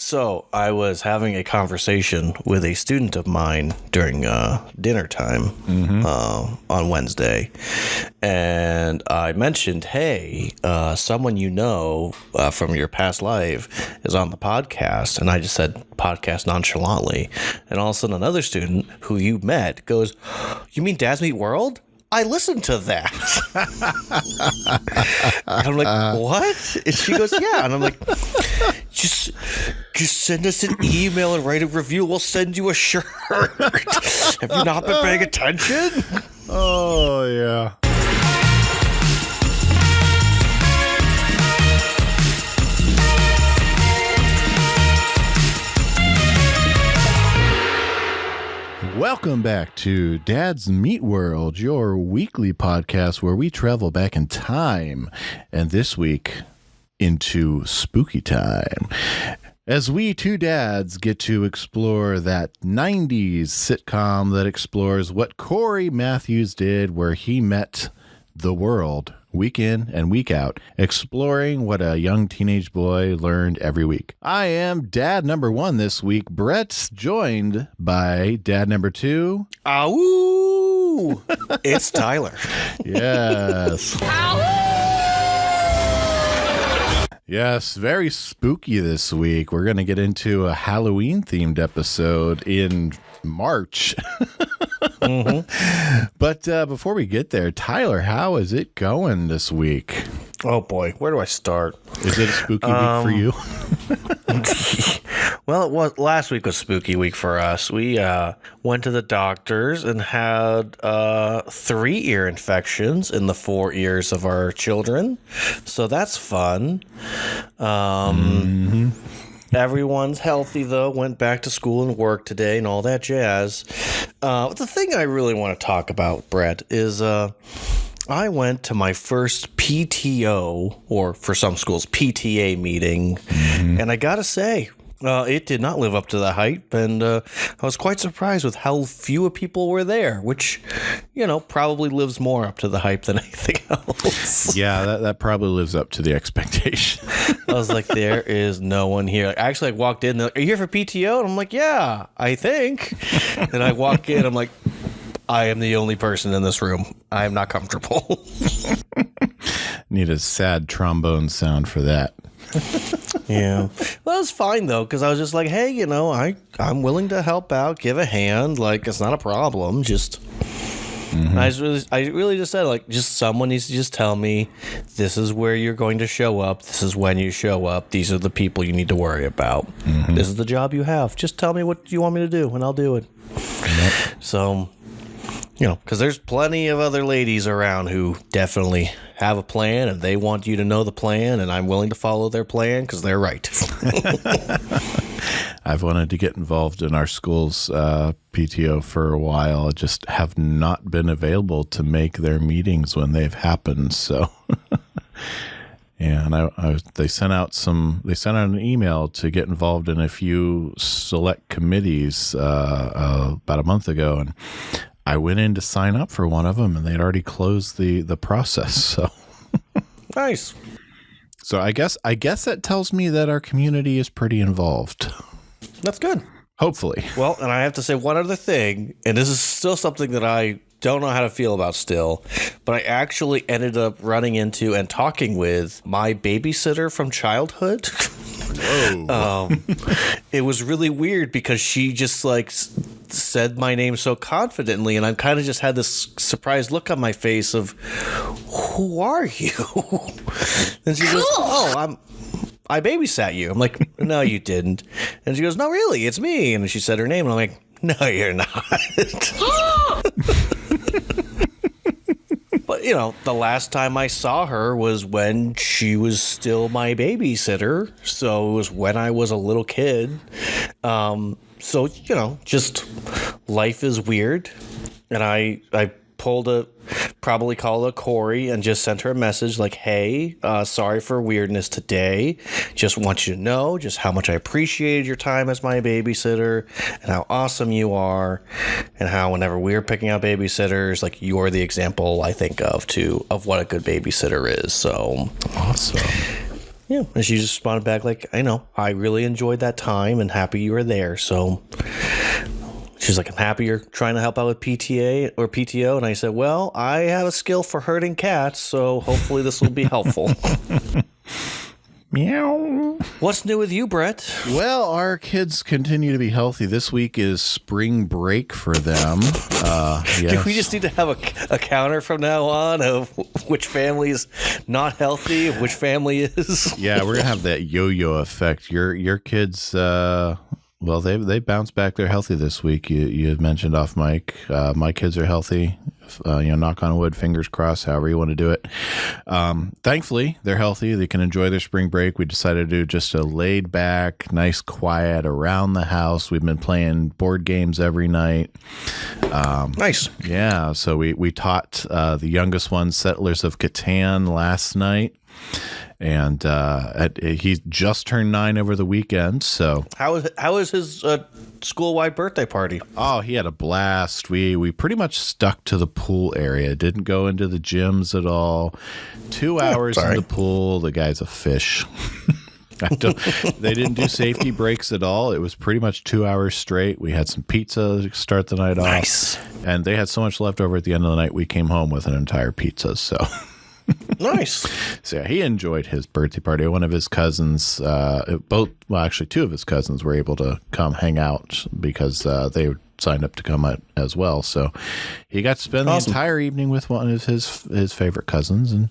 So I was having a conversation with a student of mine during dinner time on Wednesday, and I mentioned, hey, someone you know from your past life is on the podcast, and I just said podcast nonchalantly, and all of a sudden another student who you met goes, "You mean Dadsmeetworld? I listened to that." And I'm like, what? And she goes, yeah. And I'm like, just send us an email and write a review. We'll send you a shirt. Have you not been paying attention? Oh, yeah. Welcome back to Dad's Meat World, your weekly podcast where we travel back in time, and this week into spooky time, as we two dads get to explore that 90s sitcom that explores what Corey Matthews did, where he met the world week in and week out, exploring what a young teenage boy learned every week. I am dad number one this week, Brett, joined by dad number two. Ow! It's Tyler. Yes. Yes, very spooky this week. We're going to get into a Halloween-themed episode in March. But before we get there, Tyler, how is it going this week? Oh, boy. Where do I start? Is it a spooky week for you? Well, it was. Last week was spooky week for us. We went to the doctors and had 3 ear infections in the 4 ears of our children. So that's fun. Everyone's healthy, though. Went back to school and work today and all that jazz. The thing I really want to talk about, Brett, is I went to my first PTO, or for some schools, PTA meeting, and I gotta say, it did not live up to the hype, and I was quite surprised with how few people were there, which, probably lives more up to the hype than anything else. Yeah, that probably lives up to the expectation. I was like, there is no one here. Like, actually, I walked in, like, are you here for PTO? And I'm like, yeah, I think. And I walk in, I'm like, I am the only person in this room. I am not comfortable. Need a sad trombone sound for that. Yeah. Well, it's fine, though, because I was just like, hey, I'm willing to help out, give a hand. Like, it's not a problem. Just... I really just said, like, just someone needs to just tell me, this is where you're going to show up. This is when you show up. These are the people you need to worry about. This is the job you have. Just tell me what you want me to do, and I'll do it. Yep. So, because there's plenty of other ladies around who definitely have a plan, and they want you to know the plan, and I'm willing to follow their plan because they're right. I've wanted to get involved in our school's PTO for a while. I just have not been available to make their meetings when they've happened. So, and they sent out an email to get involved in a few select committees about a month ago, and I went in to sign up for one of them, and they'd already closed the process. So nice. So I guess that tells me that our community is pretty involved. That's good. Hopefully. Well, and I have to say one other thing, and this is still something that I don't know how to feel about still, but I actually ended up running into and talking with my babysitter from childhood. Whoa. It was really weird because she just said my name so confidently, and I kind of just had this surprised look on my face of, who are you? And she goes, I babysat you. I'm like, no, you didn't. And she goes, no, really, it's me. And she said her name, and I'm like, no, you're not. But, the last time I saw her was when she was still my babysitter. So it was when I was a little kid. So, just life is weird. And I probably called a Corey and just sent her a message like, hey, sorry for weirdness today. Just want you to know just how much I appreciated your time as my babysitter and how awesome you are, and how whenever we're picking out babysitters, like, you're the example I think of what a good babysitter is. So awesome. Yeah, and she just responded back like, I know, I really enjoyed that time and happy you were there. So she's like, I'm happy you're trying to help out with PTA or PTO. And I said, well, I have a skill for herding cats, so hopefully this will be helpful. Meow. What's new with you, Brett? Well, our kids continue to be healthy. This week is spring break for them. Yes. Do we just need to have a counter from now on of which family is not healthy, which family is? Yeah, we're gonna have that yo-yo effect. Your kids, well, they bounced back. They're healthy this week. You had mentioned off mic. My kids are healthy. Knock on wood, fingers crossed, however you want to do it. Thankfully, they're healthy. They can enjoy their spring break. We decided to do just a laid back, nice, quiet around the house. We've been playing board games every night. Nice. Yeah, so we taught the youngest one Settlers of Catan last night. And he just turned 9 over the weekend. So how was his school-wide birthday party? Oh, he had a blast. We pretty much stuck to the pool area. Didn't go into the gyms at all. 2 hours in the pool. The guy's a fish. They didn't do safety breaks at all. It was pretty much 2 hours straight. We had some pizza to start the night off. And they had so much left over at the end of the night, we came home with an entire pizza. So nice. So yeah, he enjoyed his birthday party. One of his cousins, actually 2 of his cousins were able to come hang out because they signed up to come as well. So he got to spend the entire evening with one of his favorite cousins. And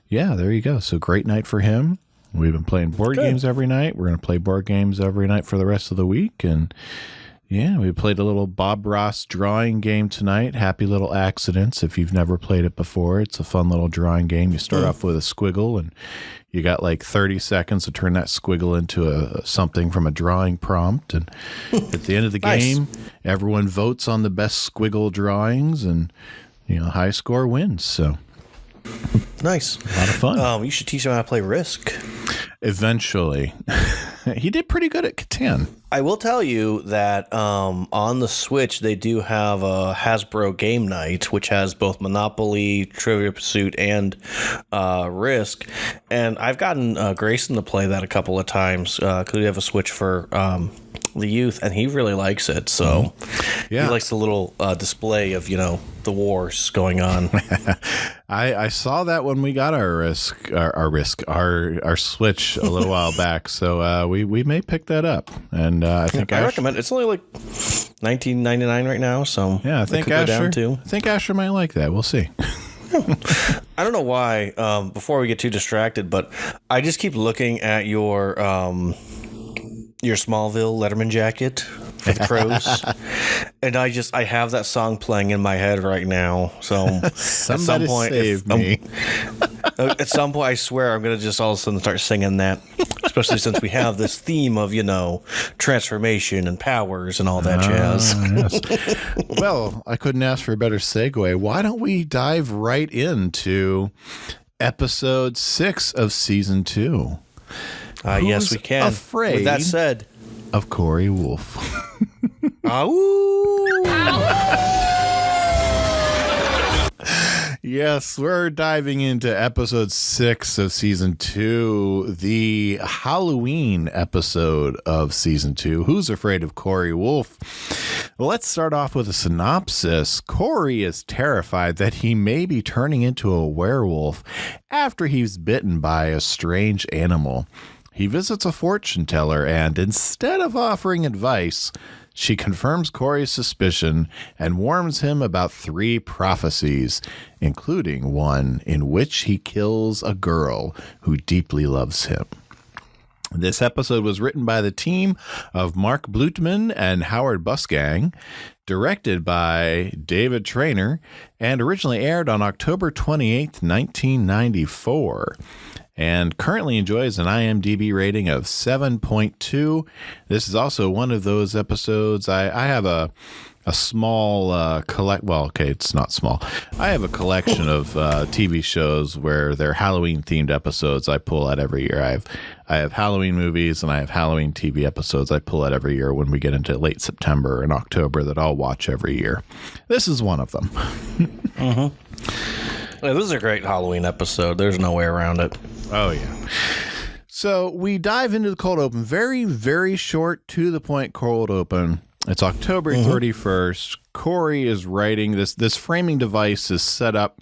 yeah, there you go. So great night for him. We've been playing board games every night. We're going to play board games every night for the rest of the week. And yeah, we played a little Bob Ross drawing game tonight. Happy Little Accidents. If you've never played it before, it's a fun little drawing game. You start off with a squiggle, and you got like 30 seconds to turn that squiggle into something from a drawing prompt. And at the end of the game, everyone votes on the best squiggle drawings, and high score wins. So nice, a lot of fun. You should teach him how to play Risk. Eventually. He did pretty good at Catan. I will tell you that on the Switch, they do have a Hasbro game night, which has both Monopoly, Trivia Pursuit, and Risk. And I've gotten Grayson to play that a couple of times because we have a Switch for the youth, and he really likes it. So he likes the little display of, the wars going on. I saw that when we got our Switch a little while back. So we may pick that up. And I think I recommend it. It's only like $19.99 right now. So yeah, I think Asher might like that. We'll see. I don't know why. Before we get too distracted, but I just keep looking at your Smallville Letterman jacket for the Crows, and I have that song playing in my head right now. So at some point, I swear I'm gonna just all of a sudden start singing that. Especially since we have this theme of transformation and powers and all that jazz. Yes. Well, I couldn't ask for a better segue. Why don't we dive right into episode 6 of season 2? Yes, we can. Afraid with that said, of Cory Wolf. Yes, we're diving into episode 6 of season 2, the Halloween episode of season 2. Who's Afraid of Cory Wolf? Well, let's start off with a synopsis. Cory is terrified that he may be turning into a werewolf after he's bitten by a strange animal. He visits a fortune teller, and instead of offering advice, she confirms Cory's suspicion and warns him about 3 prophecies, including one in which he kills a girl who deeply loves him. This episode was written by the team of Mark Blutman and Howard Busgang, directed by David Traynor, and originally aired on October 28th, 1994. And currently enjoys an IMDb rating of 7.2. This is also one of those episodes. I have a small it's not small. I have a collection of TV shows where they're Halloween themed episodes I pull out every year. I have Halloween movies and I have Halloween TV episodes I pull out every year when we get into late September and October that I'll watch every year. This is one of them. Yeah, this is a great Halloween episode. There's no way around it. Oh, yeah. So we dive into the cold open. Very, very short, to the point cold open. It's October 31st. Cory is writing this framing device is set up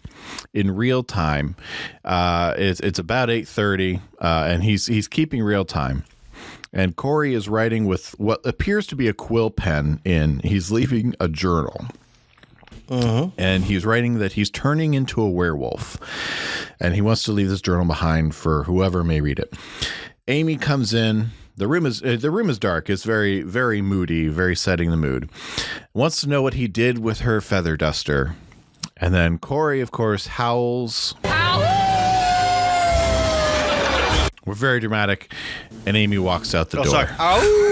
in real time. It's about 8:30, and he's keeping real time. And Cory is writing with what appears to be a quill pen in. He's leaving a journal. And he's writing that he's turning into a werewolf. And he wants to leave this journal behind for whoever may read it. Amy comes in. The room is dark. It's very, very moody, very setting the mood. Wants to know what he did with her feather duster. And then Cory, of course, howls. Ow! We're very dramatic. And Amy walks out the door. Sorry. Ow!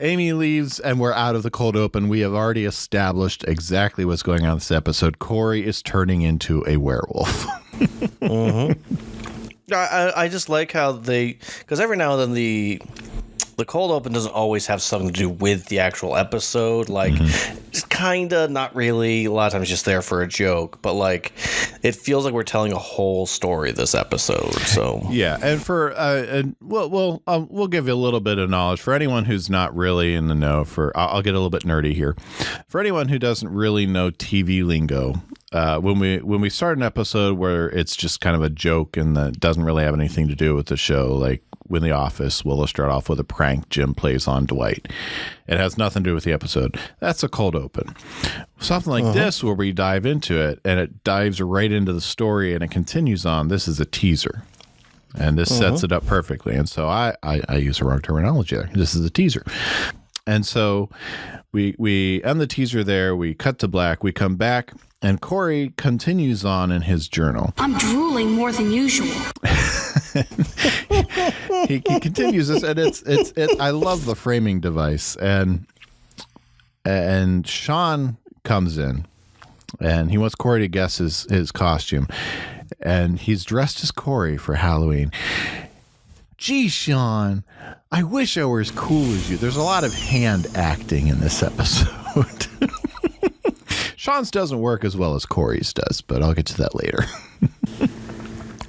Amy leaves, and we're out of the cold open. We have already established exactly what's going on in this episode. Cory is turning into a werewolf. I just like how because every now and then the cold open doesn't always have something to do with the actual episode. Like, it's kind of not really. A lot of times just there for a joke, but like, it feels like we're telling a whole story this episode. So yeah, and for we'll give you a little bit of knowledge for anyone who's not really in the know. I'll get a little bit nerdy here. For anyone who doesn't really know TV lingo. When we start an episode where it's just kind of a joke and that doesn't really have anything to do with the show, like when The Office, we'll start off with a prank Jim plays on Dwight. It has nothing to do with the episode. That's a cold open. Something like this where we dive into it and it dives right into the story and it continues on. This is a teaser. And this sets it up perfectly. And so I use the wrong terminology there. This is a teaser. And so we end the teaser there. We cut to black. We come back. And Cory continues on in his journal. I'm drooling more than usual. he continues this, and it's I love the framing device. And Shawn comes in, and he wants Cory to guess his costume, and he's dressed as Cory for Halloween. Gee, Shawn, I wish I were as cool as you. There's a lot of hand acting in this episode. Shawn's doesn't work as well as Cory's does, but I'll get to that later.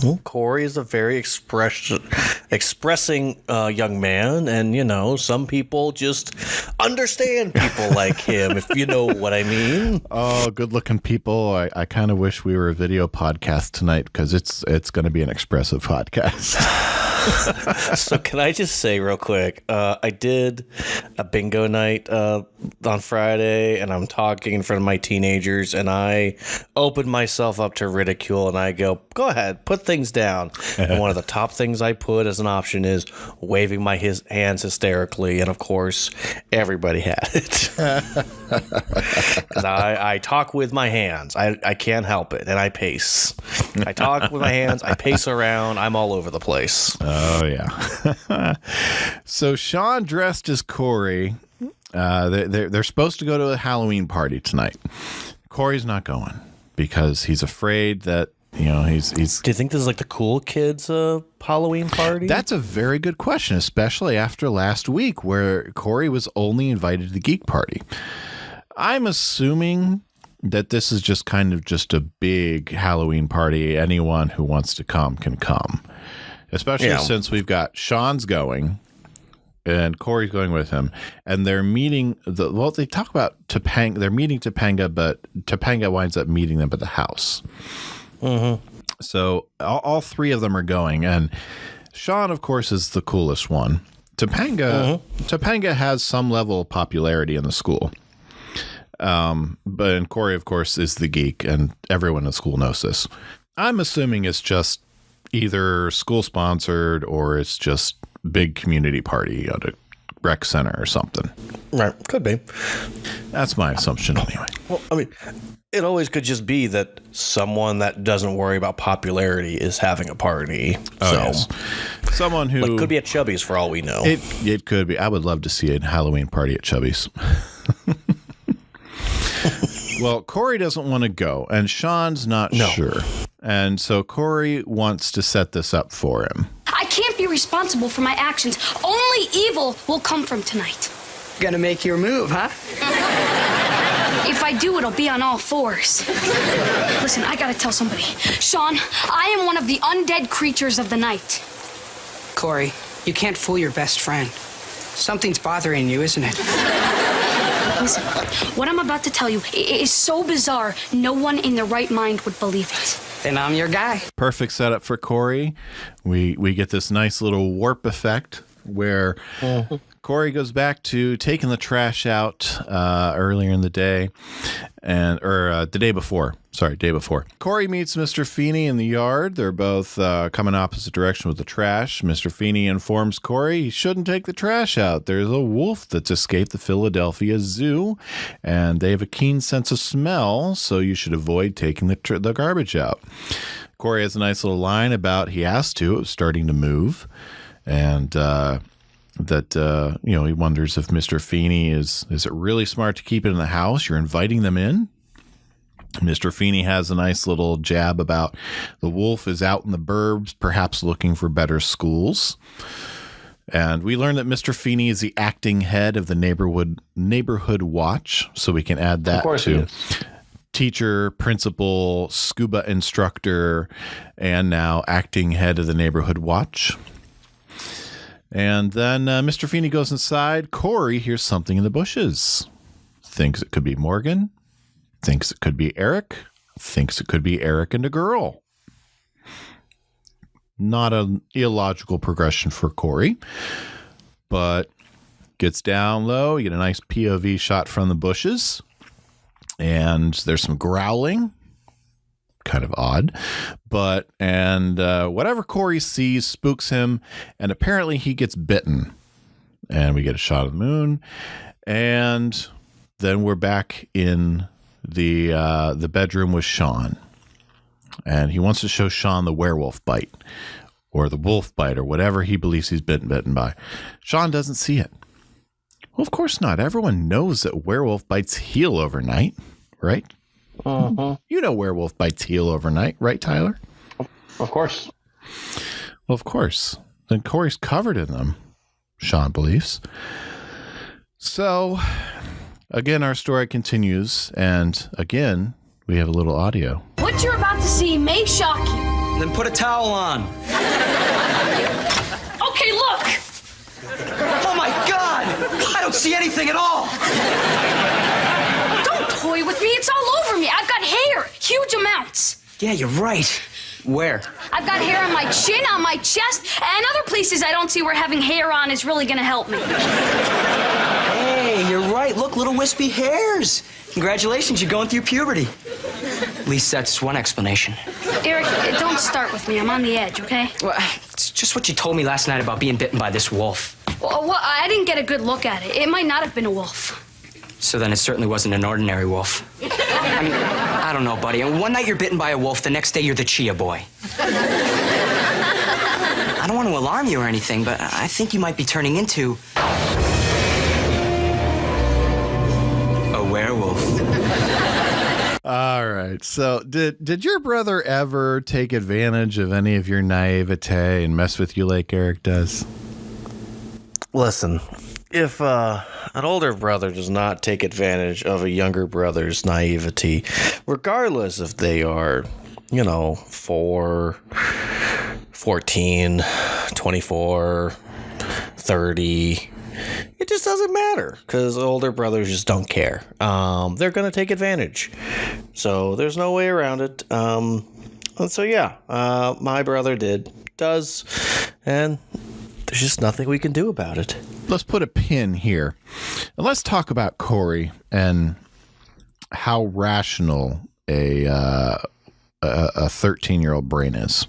Well, Cory is a very expressing young man, and, some people just understand people like him, if you know what I mean. Oh, good-looking people. I kind of wish we were a video podcast tonight because it's going to be an expressive podcast. So can I just say real quick, I did a bingo night on Friday, and I'm talking in front of my teenagers, and I opened myself up to ridicule, and I go ahead, put things down. And one of the top things I put as an option is waving my hands hysterically, and of course, everybody had it. Because I talk with my hands. I can't help it, and I pace. I talk with my hands, I pace around, I'm all over the place. Oh, yeah. So Shawn dressed as Cory. They're supposed to go to a Halloween party tonight. Cory's not going because he's afraid that, he's... Do you think this is like the cool kids' Halloween party? That's a very good question, especially after last week where Cory was only invited to the geek party. I'm assuming that this is just kind of just a big Halloween party. Anyone who wants to come can come. Especially since we've got Shawn's going and Cory's going with him. And they're meeting, they talk about Topanga. They're meeting Topanga, but Topanga winds up meeting them at the house. So all three of them are going. And Shawn, of course, is the coolest one. Topanga has some level of popularity in the school. But Cory, of course, is the geek, and everyone in school knows this. I'm assuming it's just either school sponsored or it's just big community party at a rec center or something. Right. Could be. That's my assumption anyway. Well, I mean, it always could just be that someone that doesn't worry about popularity is having a party. Yes. Someone who could be at Chubby's for all we know. It could be. I would love to see a Halloween party at Chubby's. Well, Cory doesn't want to go, and Shawn's not sure. And so Cory wants to set this up for him. I can't be responsible for my actions. Only evil will come from tonight. Gonna make your move, huh? If I do, it'll be on all fours. Listen, I gotta tell somebody. Shawn, I am one of the undead creatures of the night. Cory, you can't fool your best friend. Something's bothering you, isn't it? Listen, what I'm about to tell you is so bizarre, no one in their right mind would believe it. Then I'm your guy. Perfect setup for Cory. We get this nice little warp effect where Cory goes back to taking the trash out earlier in the day, the day before. Sorry, day before. Cory meets Mr. Feeney in the yard. They're both coming opposite direction with the trash. Mr. Feeney informs Cory he shouldn't take the trash out. There's a wolf that's escaped the Philadelphia Zoo, and they have a keen sense of smell, so you should avoid taking the garbage out. Cory has a nice little line about he has to. It was starting to move, and he wonders if Mr. Feeney is it really smart to keep it in the house? You're inviting them in. Mr. Feeney has a nice little jab about the wolf is out in the burbs, perhaps looking for better schools. And we learn that Mr. Feeney is the acting head of the neighborhood watch, so we can add that to teacher, principal, scuba instructor, and now acting head of the neighborhood watch. And then Mr. Feeney goes inside. Cory hears something in the bushes. Thinks it could be Morgan. Thinks it could be Eric. Thinks it could be Eric and a girl. Not an illogical progression for Cory, but gets down low. You get a nice POV shot from the bushes, and there's some growling. Kind of odd, but whatever Cory sees spooks him, and apparently he gets bitten, and we get a shot of the moon, and then we're back in the bedroom with Shawn, and he wants to show Shawn the werewolf bite or the wolf bite or whatever he believes he's bitten by. Shawn doesn't see it. Well, of course not. Everyone knows that werewolf bites heal overnight, right? You know werewolf bites heal overnight, right, Tyler? Of course. Well, of course. Then Cory's covered in them, Shawn believes. So, again, our story continues, and again, we have a little audio. What you're about to see may shock you. Then put a towel on. Okay, look! Oh my God! I don't see anything at all! Don't toy with me, it's all over me. I've got hair, huge amounts. Yeah, you're right. Where? I've got hair on my chin, on my chest, and other places I don't see where having hair on is really gonna help me. Hey, you're right. Look, little wispy hairs. Congratulations, you're going through puberty. At least that's one explanation. Eric, don't start with me. I'm on the edge, okay? Well, it's just what you told me last night about being bitten by this wolf. Well, I didn't get a good look at it. It might not have been a wolf. So then it certainly wasn't an ordinary wolf. I mean, I don't know, buddy. And one night you're bitten by a wolf, the next day you're the Chia Boy. I don't want to alarm you or anything, but I think you might be turning into a werewolf. All right. So did your brother ever take advantage of any of your naivete and mess with you like Eric does? Listen, if an older brother does not take advantage of a younger brother's naivety, regardless if they are, 4, 14, 24, 30, it just doesn't matter because older brothers just don't care. They're going to take advantage. So there's no way around it. And so, yeah, my brother does, and there's just nothing we can do about it. Let's put a pin here. And let's talk about Cory and how rational a 13-year-old brain is.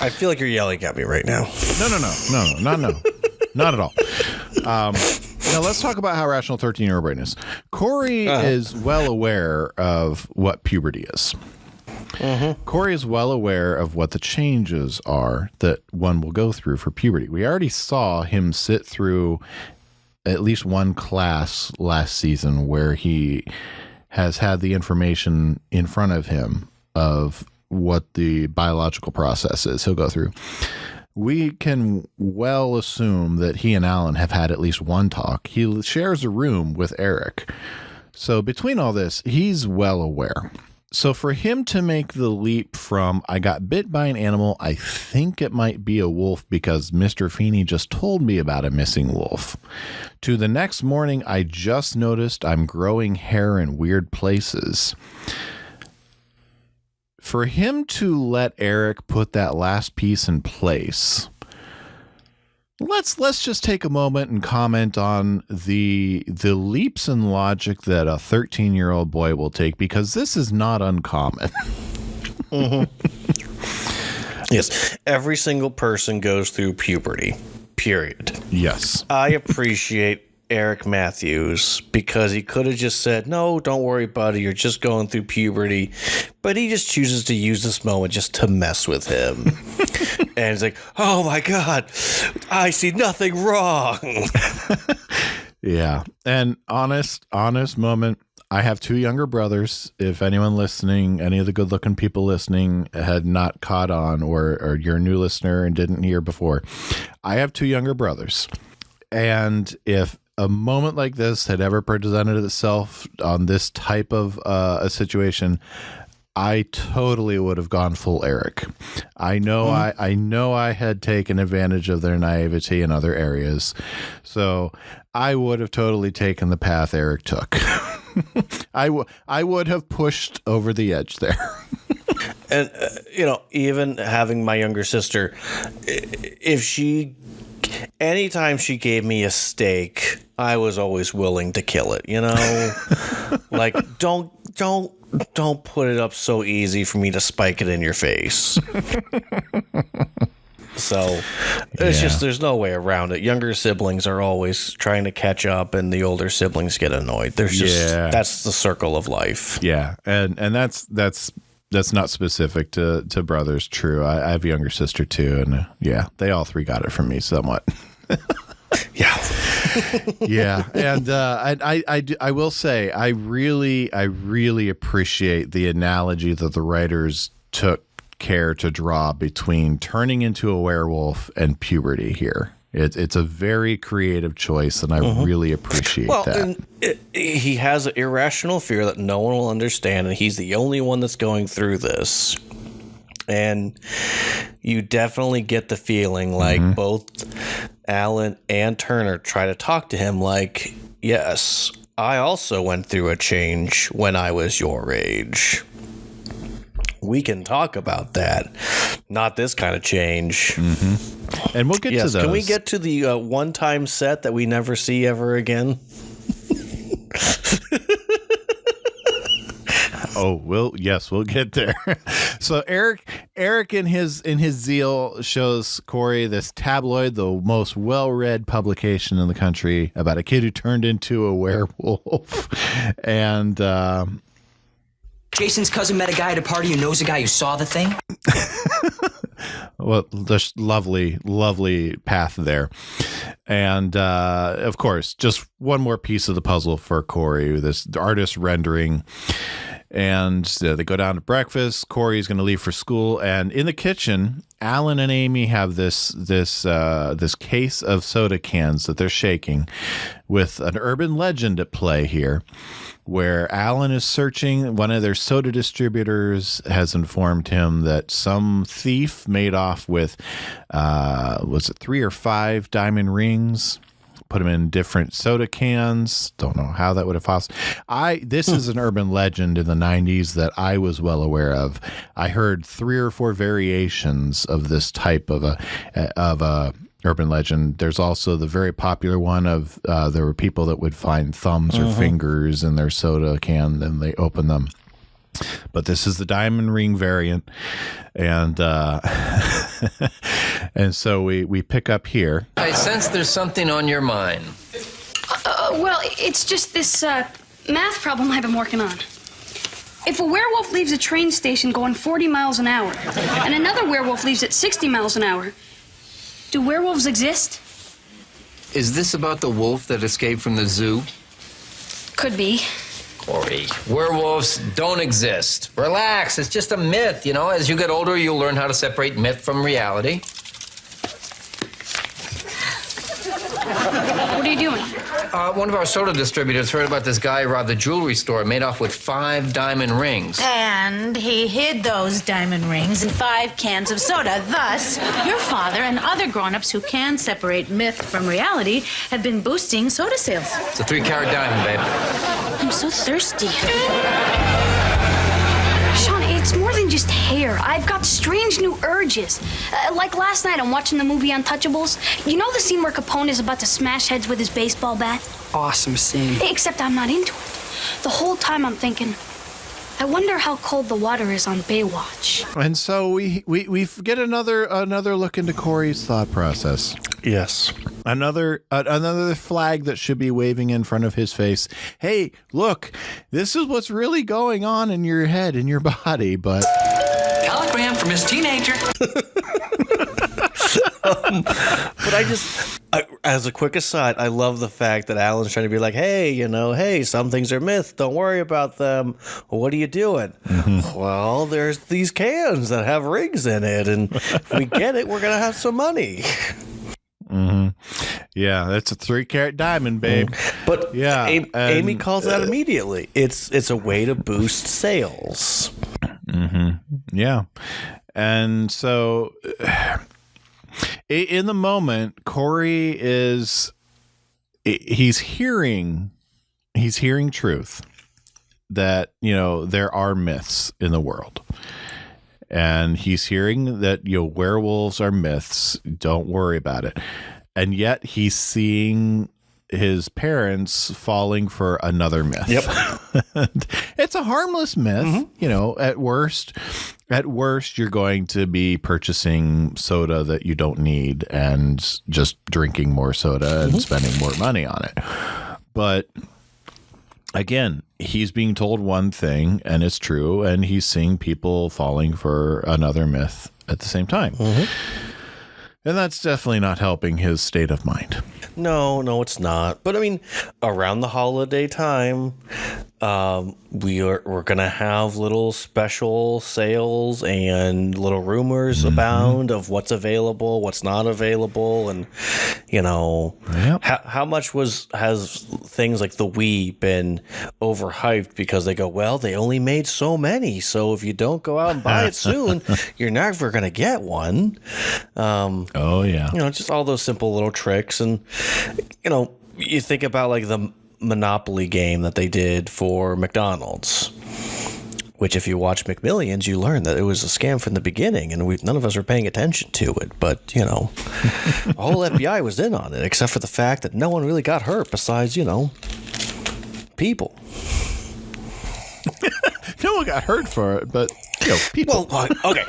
I feel like you're yelling at me right now. No, not at all. Now let's talk about how rational 13-year-old brain is. Cory is well aware of what puberty is. Mm-hmm. Cory is well aware of what the changes are that one will go through for puberty. We already saw him sit through at least one class last season where he has had the information in front of him of what the biological process is he'll go through. We can well assume that he and Alan have had at least one talk. He shares a room with Eric. So between all this, he's well aware. So for him to make the leap from, I got bit by an animal, I think it might be a wolf because Mr. Feeney just told me about a missing wolf, to the next morning, I just noticed I'm growing hair in weird places. For him to let Eric put that last piece in place, let's just take a moment and comment on the leaps in logic that a 13-year-old boy will take, because this is not uncommon. Yes, every single person goes through puberty, period. Yes. I appreciate Eric Matthews because he could have just said, no, don't worry, buddy, you're just going through puberty. But he just chooses to use this moment just to mess with him. And he's like, oh my God, I see nothing wrong. Yeah. And honest moment. I have 2 younger brothers. If anyone listening, any of the good looking people listening had not caught on, or you're a new listener and didn't hear before, I have 2 younger brothers. And if a moment like this had ever presented itself on this type of a situation, I totally would have gone full Eric. I know I had taken advantage of their naivety in other areas, so I would have totally taken the path Eric took. I would have pushed over the edge there. And, even having my younger sister, anytime she gave me a steak, I was always willing to kill it, Like, don't put it up so easy for me to spike it in your face. So it's just, there's no way around it. Younger siblings are always trying to catch up, and the older siblings get annoyed. There's that's the circle of life. Yeah. And that's not specific to brothers. True. I have a younger sister too. And they all 3 got it from me somewhat. Yeah. Yeah. And I will say, I really appreciate the analogy that the writers took care to draw between turning into a werewolf and puberty here. It's a very creative choice, and I really appreciate that. And he has an irrational fear that no one will understand, and he's the only one that's going through this. And you definitely get the feeling like both Alan and Turner try to talk to him like, yes, I also went through a change when I was your age. We can talk about that. Not this kind of change. And we'll get to those. Can we get to the one-time set that we never see ever again? We'll get there. So Eric in his zeal shows Cory this tabloid, the most well-read publication in the country, about a kid who turned into a werewolf. And Jason's cousin met a guy at a party who knows a guy who saw the thing. Well, this lovely path there. And, of course, just one more piece of the puzzle for Cory, this artist rendering. And they go down to breakfast. Cory's going to leave for school. And in the kitchen, Alan and Amy have this case of soda cans that they're shaking, with an urban legend at play here, where Alan is searching. One of their soda distributors has informed him that some thief made off with, was it 3 or 5 diamond rings? Put them in different soda cans. Don't know how that would have possible. This is an urban legend in the 90s that I was well aware of. I heard 3 or 4 variations of this type of a urban legend. There's also the very popular one of there were people that would find thumbs or fingers in their soda can, and they open them. But this is the diamond ring variant, and and so we pick up here. I sense there's something on your mind. Well, it's just this math problem I've been working on. If a werewolf leaves a train station going 40 miles an hour, and another werewolf leaves at 60 miles an hour, do werewolves exist? Is this about the wolf that escaped from the zoo? Could be. Cory, werewolves don't exist. Relax, it's just a myth, As you get older, you'll learn how to separate myth from reality. What are you doing? One of our soda distributors heard about this guy who robbed the jewelry store and made off with 5 diamond rings. And he hid those diamond rings in 5 cans of soda. Thus, your father and other grown-ups who can separate myth from reality have been boosting soda sales. It's a 3-carat diamond, babe. I'm so thirsty. Shawn, it's more than just hair. I've got strange new urges. Like last night, I'm watching the movie Untouchables. You know the scene where Capone is about to smash heads with his baseball bat? Awesome scene. Except I'm not into it. The whole time I'm thinking, I wonder how cold the water is on Baywatch. And so we get another look into Cory's thought process. Yes. Another flag that should be waving in front of his face. Hey, look, this is what's really going on in your head, in your body, but... Telegram from his teenager. But as a quick aside, I love the fact that Alan's trying to be like, hey, some things are myth. Don't worry about them. What are you doing? Mm-hmm. Well, there's these cans that have rings in it, and if we get it, we're going to have some money. Mm-hmm. Yeah, that's a 3-carat diamond, babe. But yeah, Amy calls that immediately. It's a way to boost sales. Mm-hmm. Yeah. And so in the moment, Cory he's hearing truth that, there are myths in the world. And he's hearing that, werewolves are myths. Don't worry about it. And yet he's seeing his parents falling for another myth. Yep. It's a harmless myth. Mm-hmm. At worst, you're going to be purchasing soda that you don't need and just drinking more soda and spending more money on it. But again, he's being told one thing and it's true, and he's seeing people falling for another myth at the same time. Mm-hmm. And that's definitely not helping his state of mind. No, it's not. But I mean, around the holiday time, we're gonna have little special sales and little rumors abound of what's available, what's not available, and how much has things like the Wii been overhyped because they go, well, they only made so many, so if you don't go out and buy it soon, you're never gonna get one. Oh yeah, just all those simple little tricks, and you think about like the Monopoly game that they did for McDonald's, which if you watch McMillions, you learn that it was a scam from the beginning, and none of us were paying attention to it. But, the whole FBI was in on it, except for the fact that no one really got hurt besides, people. No one got hurt for it, but, people. Well, okay.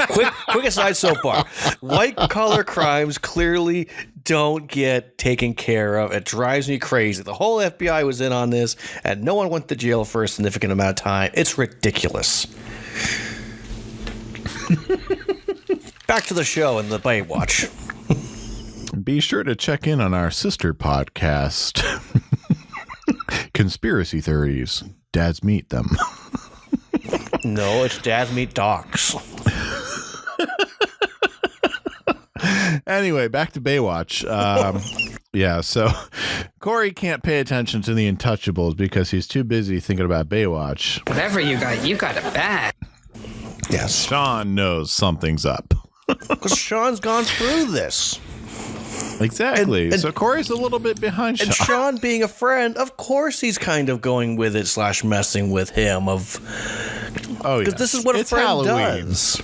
Quick aside so far. White-collar crimes clearly don't get taken care of. It drives me crazy. The whole FBI was in on this, and no one went to jail for a significant amount of time. It's ridiculous. Back to the show and the Baywatch. Be sure to check in on our sister podcast, Conspiracy Theories. Dads Meet Them. No, it's Dads Meet Docs. Anyway, back to Baywatch. Yeah, so Cory can't pay attention to the Untouchables because he's too busy thinking about Baywatch. Whatever you got it bad. Yes. Shawn knows something's up. Because Shawn's gone through this. Exactly. So Cory's a little bit behind Shawn. And Shawn being a friend, of course he's kind of going with it / messing with him. Because this is what a friend Halloween does.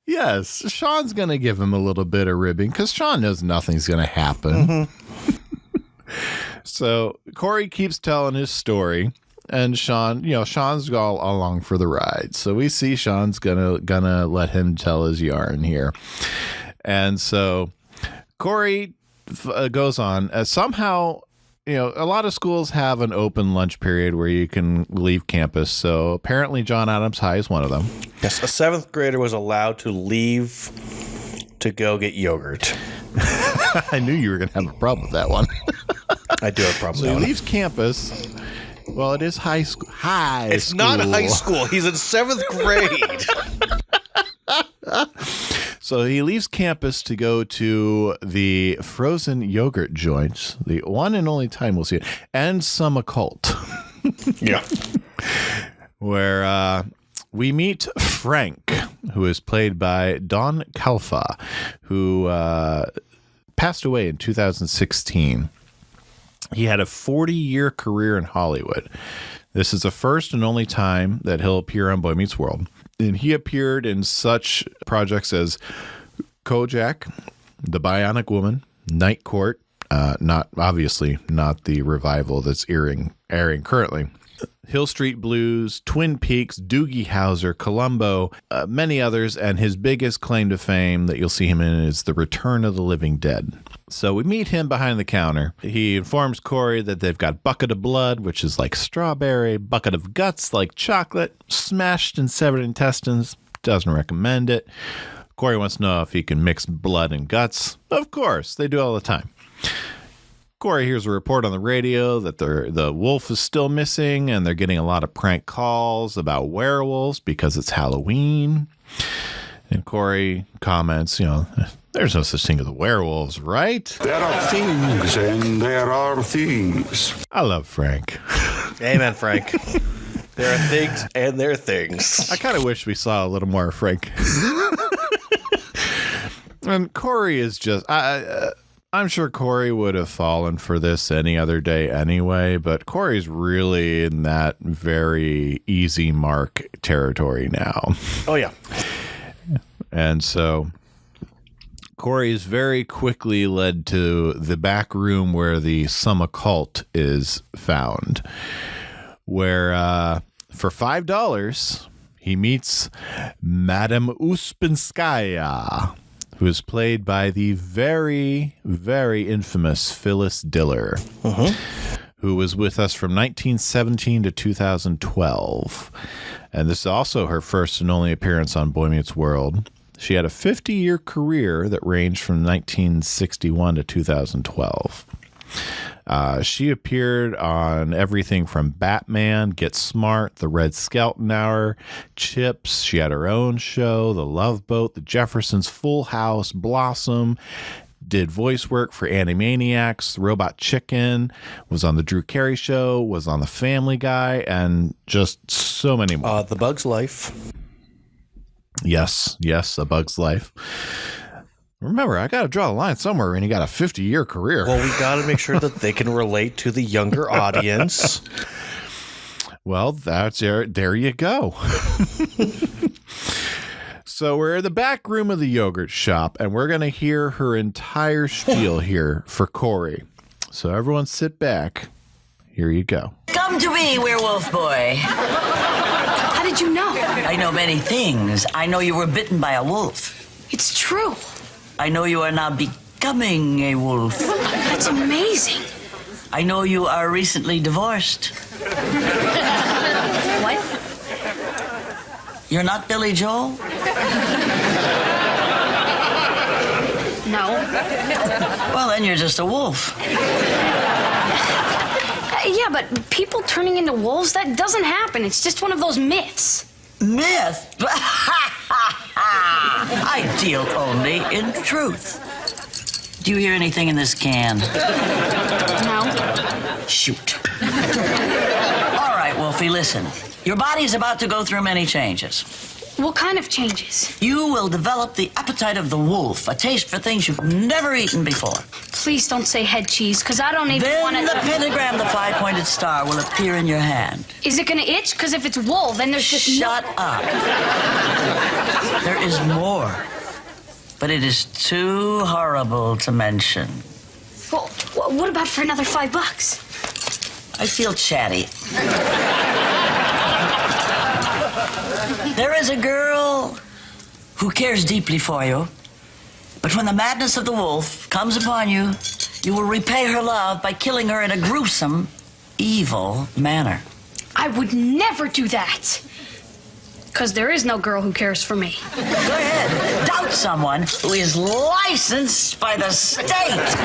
Yes, Shawn's going to give him a little bit of ribbing because Shawn knows nothing's going to happen. Mm-hmm. So Cory keeps telling his story, and Shawn, Shawn's all along for the ride. So we see Shawn's gonna let him tell his yarn here, and so Cory goes on. Somehow, a lot of schools have an open lunch period where you can leave campus. So apparently John Adams High is one of them. Yes, a 7th grader was allowed to leave to go get yogurt. I knew you were going to have a problem with that one. I do have a problem with that So he one. leaves campus. Well, it is high school. It's not high school. He's in 7th grade. So he leaves campus to go to the frozen yogurt joints, the one and only time we'll see it, and some occult. Yeah. Where we meet Frank, who is played by Don Calfa, who passed away in 2016. He had a 40-year career in Hollywood. This is the first and only time that he'll appear on Boy Meets World. And he appeared in such projects as Kojak, The Bionic Woman, Night Court, not the revival that's airing currently, Hill Street Blues, Twin Peaks, Doogie Howser, Columbo, many others, and his biggest claim to fame that you'll see him in is The Return of the Living Dead. So we meet him behind the counter. He informs Cory that they've got bucket of blood, which is like strawberry, bucket of guts like chocolate, smashed and severed intestines, doesn't recommend it. Cory wants to know if he can mix blood and guts. Of course, they do all the time. Cory hears a report on the radio that the wolf is still missing, and they're getting a lot of prank calls about werewolves because it's Halloween. And Cory comments, there's no such thing as werewolves, right? There are things and there are things. I love Frank. Amen, Frank. There are things and there are things. I kind of wish we saw a little more of Frank. And Cory is just... I'm sure Cory would have fallen for this any other day anyway, but Cory's really in that very easy mark territory now. Oh, yeah. And so Cory is very quickly led to the back room where the some occult is found, where for $5 he meets Madame Uspenskaya, who is played by the very, very infamous Phyllis Diller, who was with us from 1917 to 2012. And this is also her first and only appearance on Boy Meets World. She had a 50-year career that ranged from 1961 to 2012. She appeared on everything from Batman, Get Smart, The Red Skelton Hour, Chips. She had her own show, The Love Boat, The Jeffersons, Full House, Blossom. Did voice work for Animaniacs, Robot Chicken, was on The Drew Carey Show, was on The Family Guy, and just so many more. The Bug's Life. Yes, A Bug's Life. Remember, I got to draw a line somewhere when you got a 50-year career. Well, we got to make sure that they can relate to the younger audience. Well, that's there you go. So we're in the back room of the yogurt shop, and we're going to hear her entire spiel here for Cory. So everyone sit back. Here you go. Come to me, werewolf boy. How did you know? I know many things. I know you were bitten by a wolf. It's true. I know you are now becoming a wolf. That's amazing. I know you are recently divorced. What? You're not Billy Joel? No. Well, then you're just a wolf. Yeah, but people turning into wolves, that doesn't happen. It's just one of those myths. Myth? I deal only in truth. Do you hear anything in this can? No. Shoot. All right, Wolfie, listen. Your body's about to go through many changes. What kind of changes? You will develop the appetite of the wolf, a taste for things you've never eaten before. Please don't say head cheese, because I don't even want Then to... the pentagram, the five-pointed star, will appear in your hand. Is it going to itch? Because if it's wool, then there's just Shut up. There is more. But it is too horrible to mention. Well, what about for another $5? I feel chatty. There is a girl who cares deeply for you, but when the madness of the wolf comes upon you, you will repay her love by killing her in a gruesome, evil manner. I would never do that. Because there is no girl who cares for me. Go ahead. Doubt someone who is licensed by the state.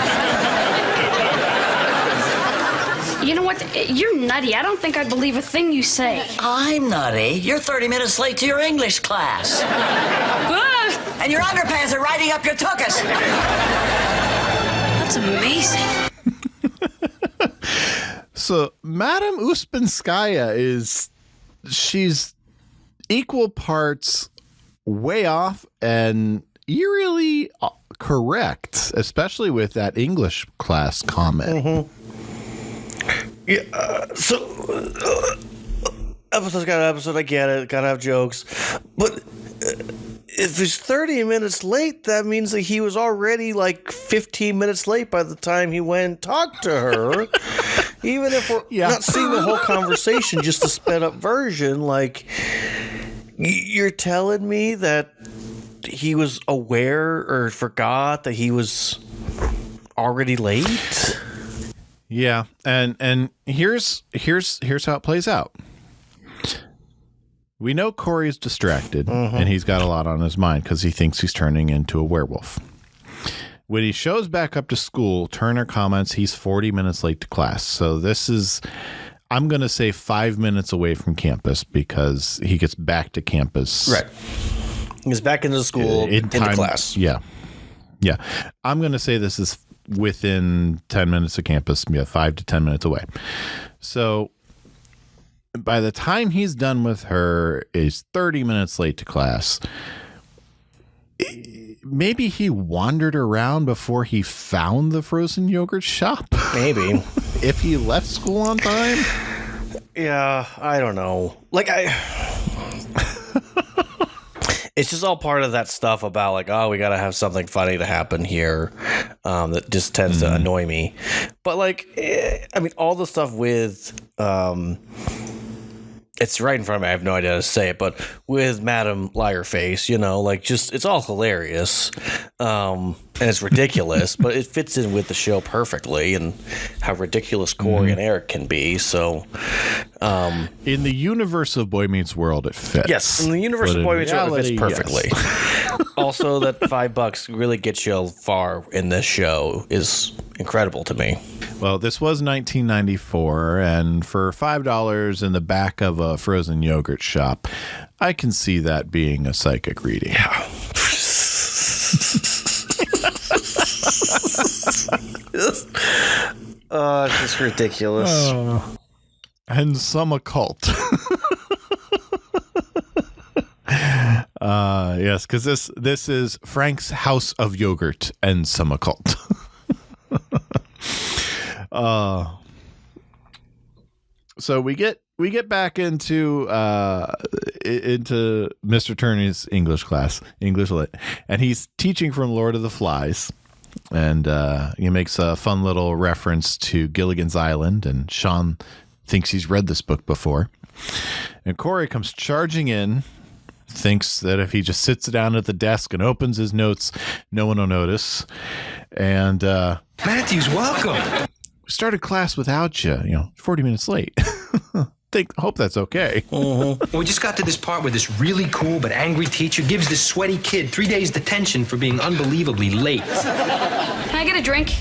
You know what? You're nutty. I don't think I believe a thing you say. I'm nutty. You're 30 minutes late to your English class. and your underpants are riding up your tuchus. That's amazing. So Madame Uspenskaya she's equal parts way off and eerily correct, especially with that English class comment. Yeah, episode's got an episode, I get it, gotta have jokes. But if he's 30 minutes late, that means that he was already like 15 minutes late by the time he went and talked to her. Even if we're not seeing the whole conversation, just a sped up version, like, you're telling me that he was aware or forgot that he was already late? Yeah, and here's how it plays out. We know Cory's distracted, and he's got a lot on his mind because he thinks he's turning into a werewolf. When he shows back up to school, Turner comments he's 40 minutes late to class. So this is, I'm going to say 5 minutes away from campus because he gets back to campus. Right. He's back into school, into class. Yeah. Yeah. I'm going to say this is within 10 minutes of campus, 5 to 10 minutes away. So by the time he's done with her, is 30 minutes late to class. Maybe he wandered around before he found the frozen yogurt shop. Maybe. If he left school on time. Yeah, I don't know. Like, it's just all part of that stuff about like, oh, we got to have something funny to happen here. That just tends to annoy me. But like, I mean, all the stuff with, it's right in front of me. I have no idea how to say it, but with Madam Liarface, you know, like just, it's all hilarious. And it's ridiculous, but it fits in with the show perfectly and how ridiculous Cory and Eric can be. So, in the universe of Boy Meets World, it fits. Yes. In the universe of Boy Meets World, it fits perfectly. Yes. Also, that $5 really gets you far in this show is incredible to me. Well, this was 1994, and for $5 in the back of a frozen yogurt shop, I can see that being a psychic reading. Yeah. It's just ridiculous. And some occult. Yes, because this is Frank's House of Yogurt and some occult. So we get back into Mr. Turney's English class, English Lit, and he's teaching from Lord of the Flies, and he makes a fun little reference to Gilligan's Island, and Shawn thinks he's read this book before, and Cory comes charging in, thinks that if he just sits down at the desk and opens his notes, no one will notice, and Matthew's welcome. Started class without you, 40 minutes late. Hope that's okay. Well, we just got to this part where this really cool but angry teacher gives this sweaty kid 3 days detention for being unbelievably late. Can I get a drink?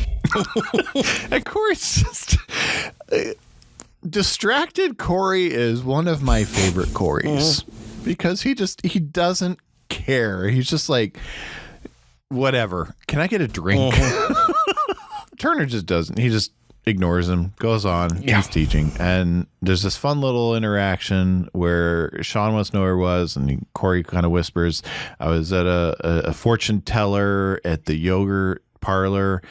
And Cory's just distracted. Cory is one of my favorite Corys because he doesn't care. He's just like, whatever. Can I get a drink? Turner just doesn't. He just ignores him, goes on. He's teaching, and there's this fun little interaction where Shawn wants to know where he was, and Cory kind of whispers, I was at a fortune teller at the yogurt parlor,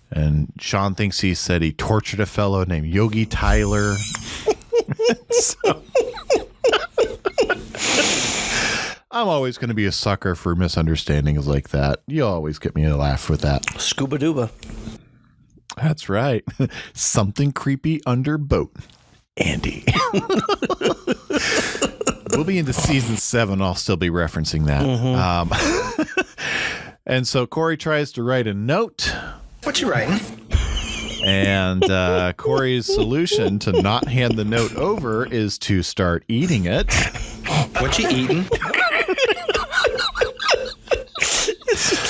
and Shawn thinks he said he tortured a fellow named Yogi Tyler. So, I'm always going to be a sucker for misunderstandings like that. You always get me to laugh with that. Scuba Dooba. That's right. Something creepy under boat. Andy. We'll be into season 7. I'll still be referencing that. And so Cory tries to write a note. What you writing? And Cory's solution to not hand the note over is to start eating it. What you eating?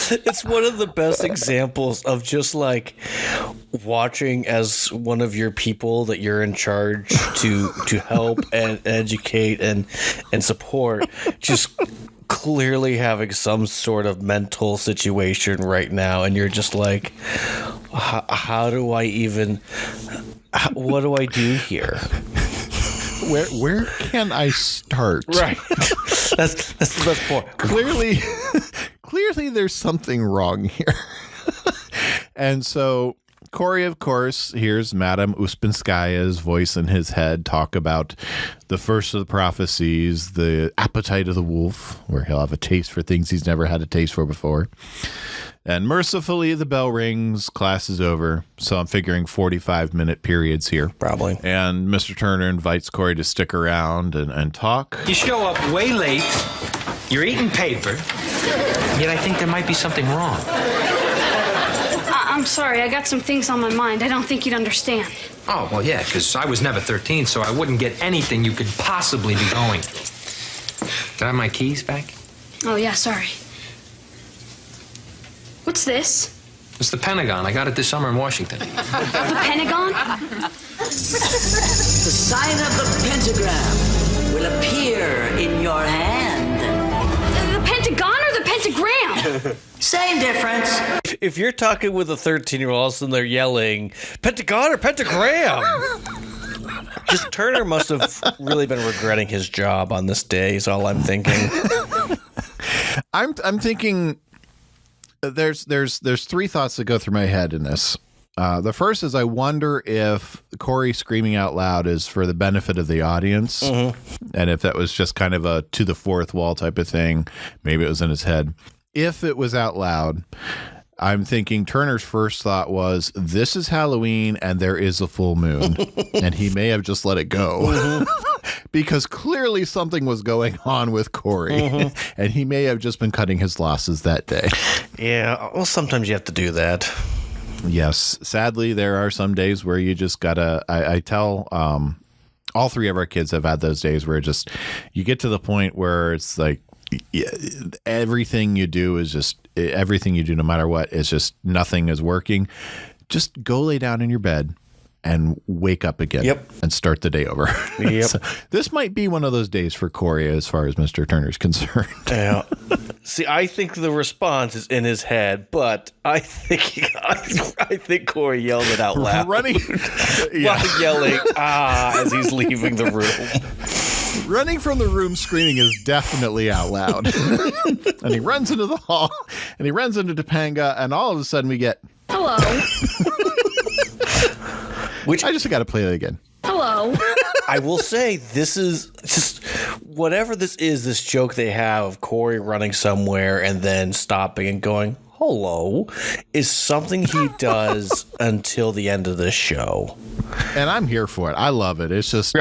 It's one of the best examples of just like watching as one of your people that you're in charge to help and educate and support just clearly having some sort of mental situation right now, and you're just like, how do I even, what do I do here? Where can I start? Right. That's the best part. Clearly there's something wrong here. And so Cory, of course, hears Madame Uspenskaya's voice in his head talk about the first of the prophecies, the appetite of the wolf, where he'll have a taste for things he's never had a taste for before. And mercifully, the bell rings, class is over. So I'm figuring 45-minute periods here. Probably. And Mr. Turner invites Cory to stick around and talk. You show up way late, you're eating paper, yet I think there might be something wrong. I'm sorry, I got some things on my mind. I don't think you'd understand. Oh, well, yeah, because I was never 13, so I wouldn't get anything you could possibly be going. Did I have my keys back? Oh, yeah, sorry. What's this? It's the Pentagon. I got it this summer in Washington. The Pentagon? The sign of the pentagram will appear in your hand. The Pentagon or the pentagram? Same difference. If you're talking with a 13-year-old, all of a sudden they're yelling, Pentagon or pentagram? Just Turner must have really been regretting his job on this day, is all I'm thinking. I'm thinking there's three thoughts that go through my head in this. The first is I wonder if Cory screaming out loud is for the benefit of the audience. Mm-hmm. And if that was just kind of a to the fourth wall type of thing, maybe it was in his head. If it was out loud, I'm thinking Turner's first thought was, this is Halloween and there is a full moon. And he may have just let it go. Mm-hmm. Because clearly something was going on with Cory. Mm-hmm. And he may have just been cutting his losses that day. Yeah, well, sometimes you have to do that. Yes. Sadly, there are some days where you just gotta, I tell, all three of our kids have had those days where just, you get to the point where it's like, everything you do is just, everything you do, no matter what, is just, nothing is working. Just go lay down in your bed and wake up again. Yep. And start the day over. Yep. So this might be one of those days for Cory as far as Mr. Turner's concerned. Yeah. See, I think the response is in his head, but I think Cory yelled it out loud. Running. Yeah. While yelling, as he's leaving the room. Running from the room screaming is definitely out loud. And he runs into the hall, and he runs into Topanga, and all of a sudden we get, hello. Which I just got to play that again. Hello. I will say, this is just, whatever this is, this joke they have of Cory running somewhere and then stopping and going, hello, is something he does until the end of this show. And I'm here for it. I love it. It's just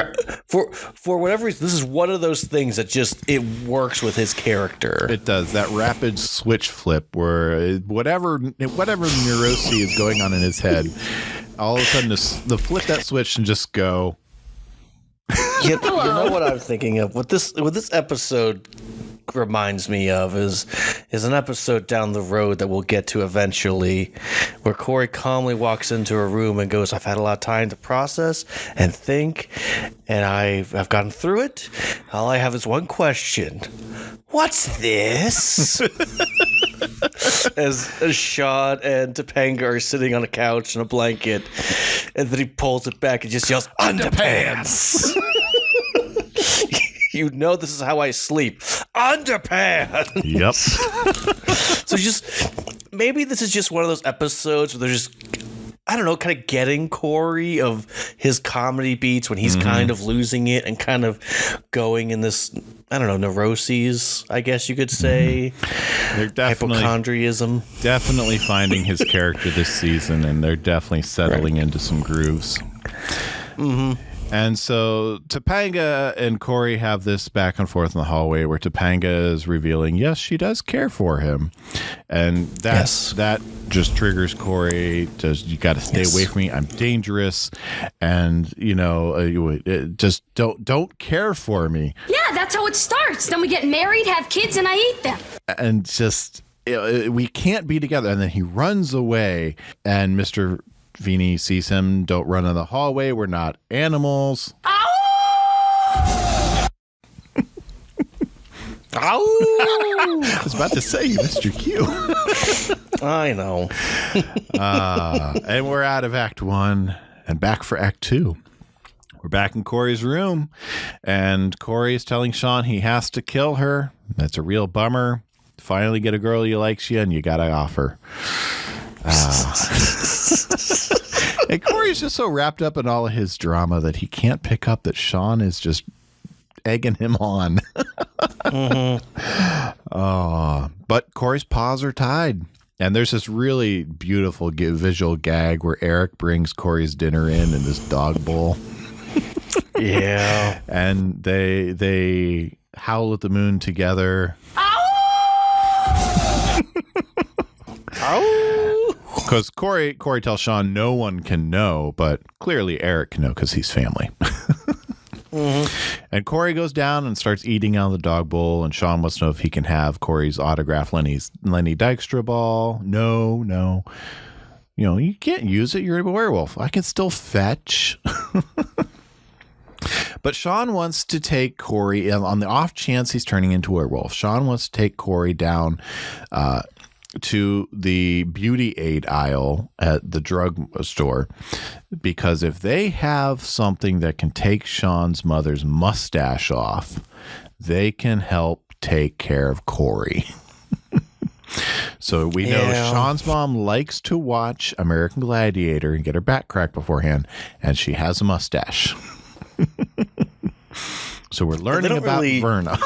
for whatever reason, this is one of those things that just, it works with his character. It does. That rapid switch flip where whatever neuroses is going on in his head, all of a sudden the flip that switch and just go. You know what I'm thinking of? What this episode reminds me of is an episode down the road that we'll get to eventually, where Cory calmly walks into a room and goes, I've had a lot of time to process and think, and I've gotten through it. All I have is one question. What's this? As Shawn and Topanga are sitting on a couch in a blanket, and then he pulls it back and just yells, underpants! You know this is how I sleep. Underpants! Yep. So just, maybe this is just one of those episodes where they're just, I don't know, kind of getting Cory of his comedy beats when he's kind of losing it and kind of going in this, I don't know, neuroses, I guess you could say. They're definitely hypochondriism. Definitely finding his character this season, and they're definitely settling into some grooves. Mm-hmm. And so Topanga and Cory have this back and forth in the hallway where Topanga is revealing, yes, she does care for him. And that just triggers Cory. You got to stay away from me. I'm dangerous. And, just don't care for me. Yeah, that's how it starts. Then we get married, have kids, and I eat them. And just, we can't be together. And then he runs away, and Mr. Feeney sees him. Don't run in the hallway. We're not animals. I I was about to say you missed your cue. I know. And we're out of Act 1 and back for Act 2. We're back in Cory's room, and Cory is telling Shawn he has to kill her. That's a real bummer. Finally get a girl you likes you, and you got to offer. And Cory's just so wrapped up in all of his drama that he can't pick up that Shawn is just egging him on. But Cory's paws are tied. And there's this really beautiful visual gag where Eric brings Cory's dinner in this dog bowl. Yeah. And they howl at the moon together. Because Cory tells Shawn no one can know, but clearly Eric can know because he's family. And Cory goes down and starts eating out of the dog bowl, and Shawn wants to know if he can have Cory's autographed Lenny Dykstra ball. No. You can't use it. You're a werewolf. I can still fetch. But Shawn wants to take Cory, on the off chance he's turning into a werewolf, Shawn wants to take Cory down to the beauty aid aisle at the drug store, because if they have something that can take Shawn's mother's mustache off, they can help take care of Cory. So we know Shawn's mom likes to watch American Gladiator and get her back cracked beforehand, and she has a mustache. So we're learning about Verna.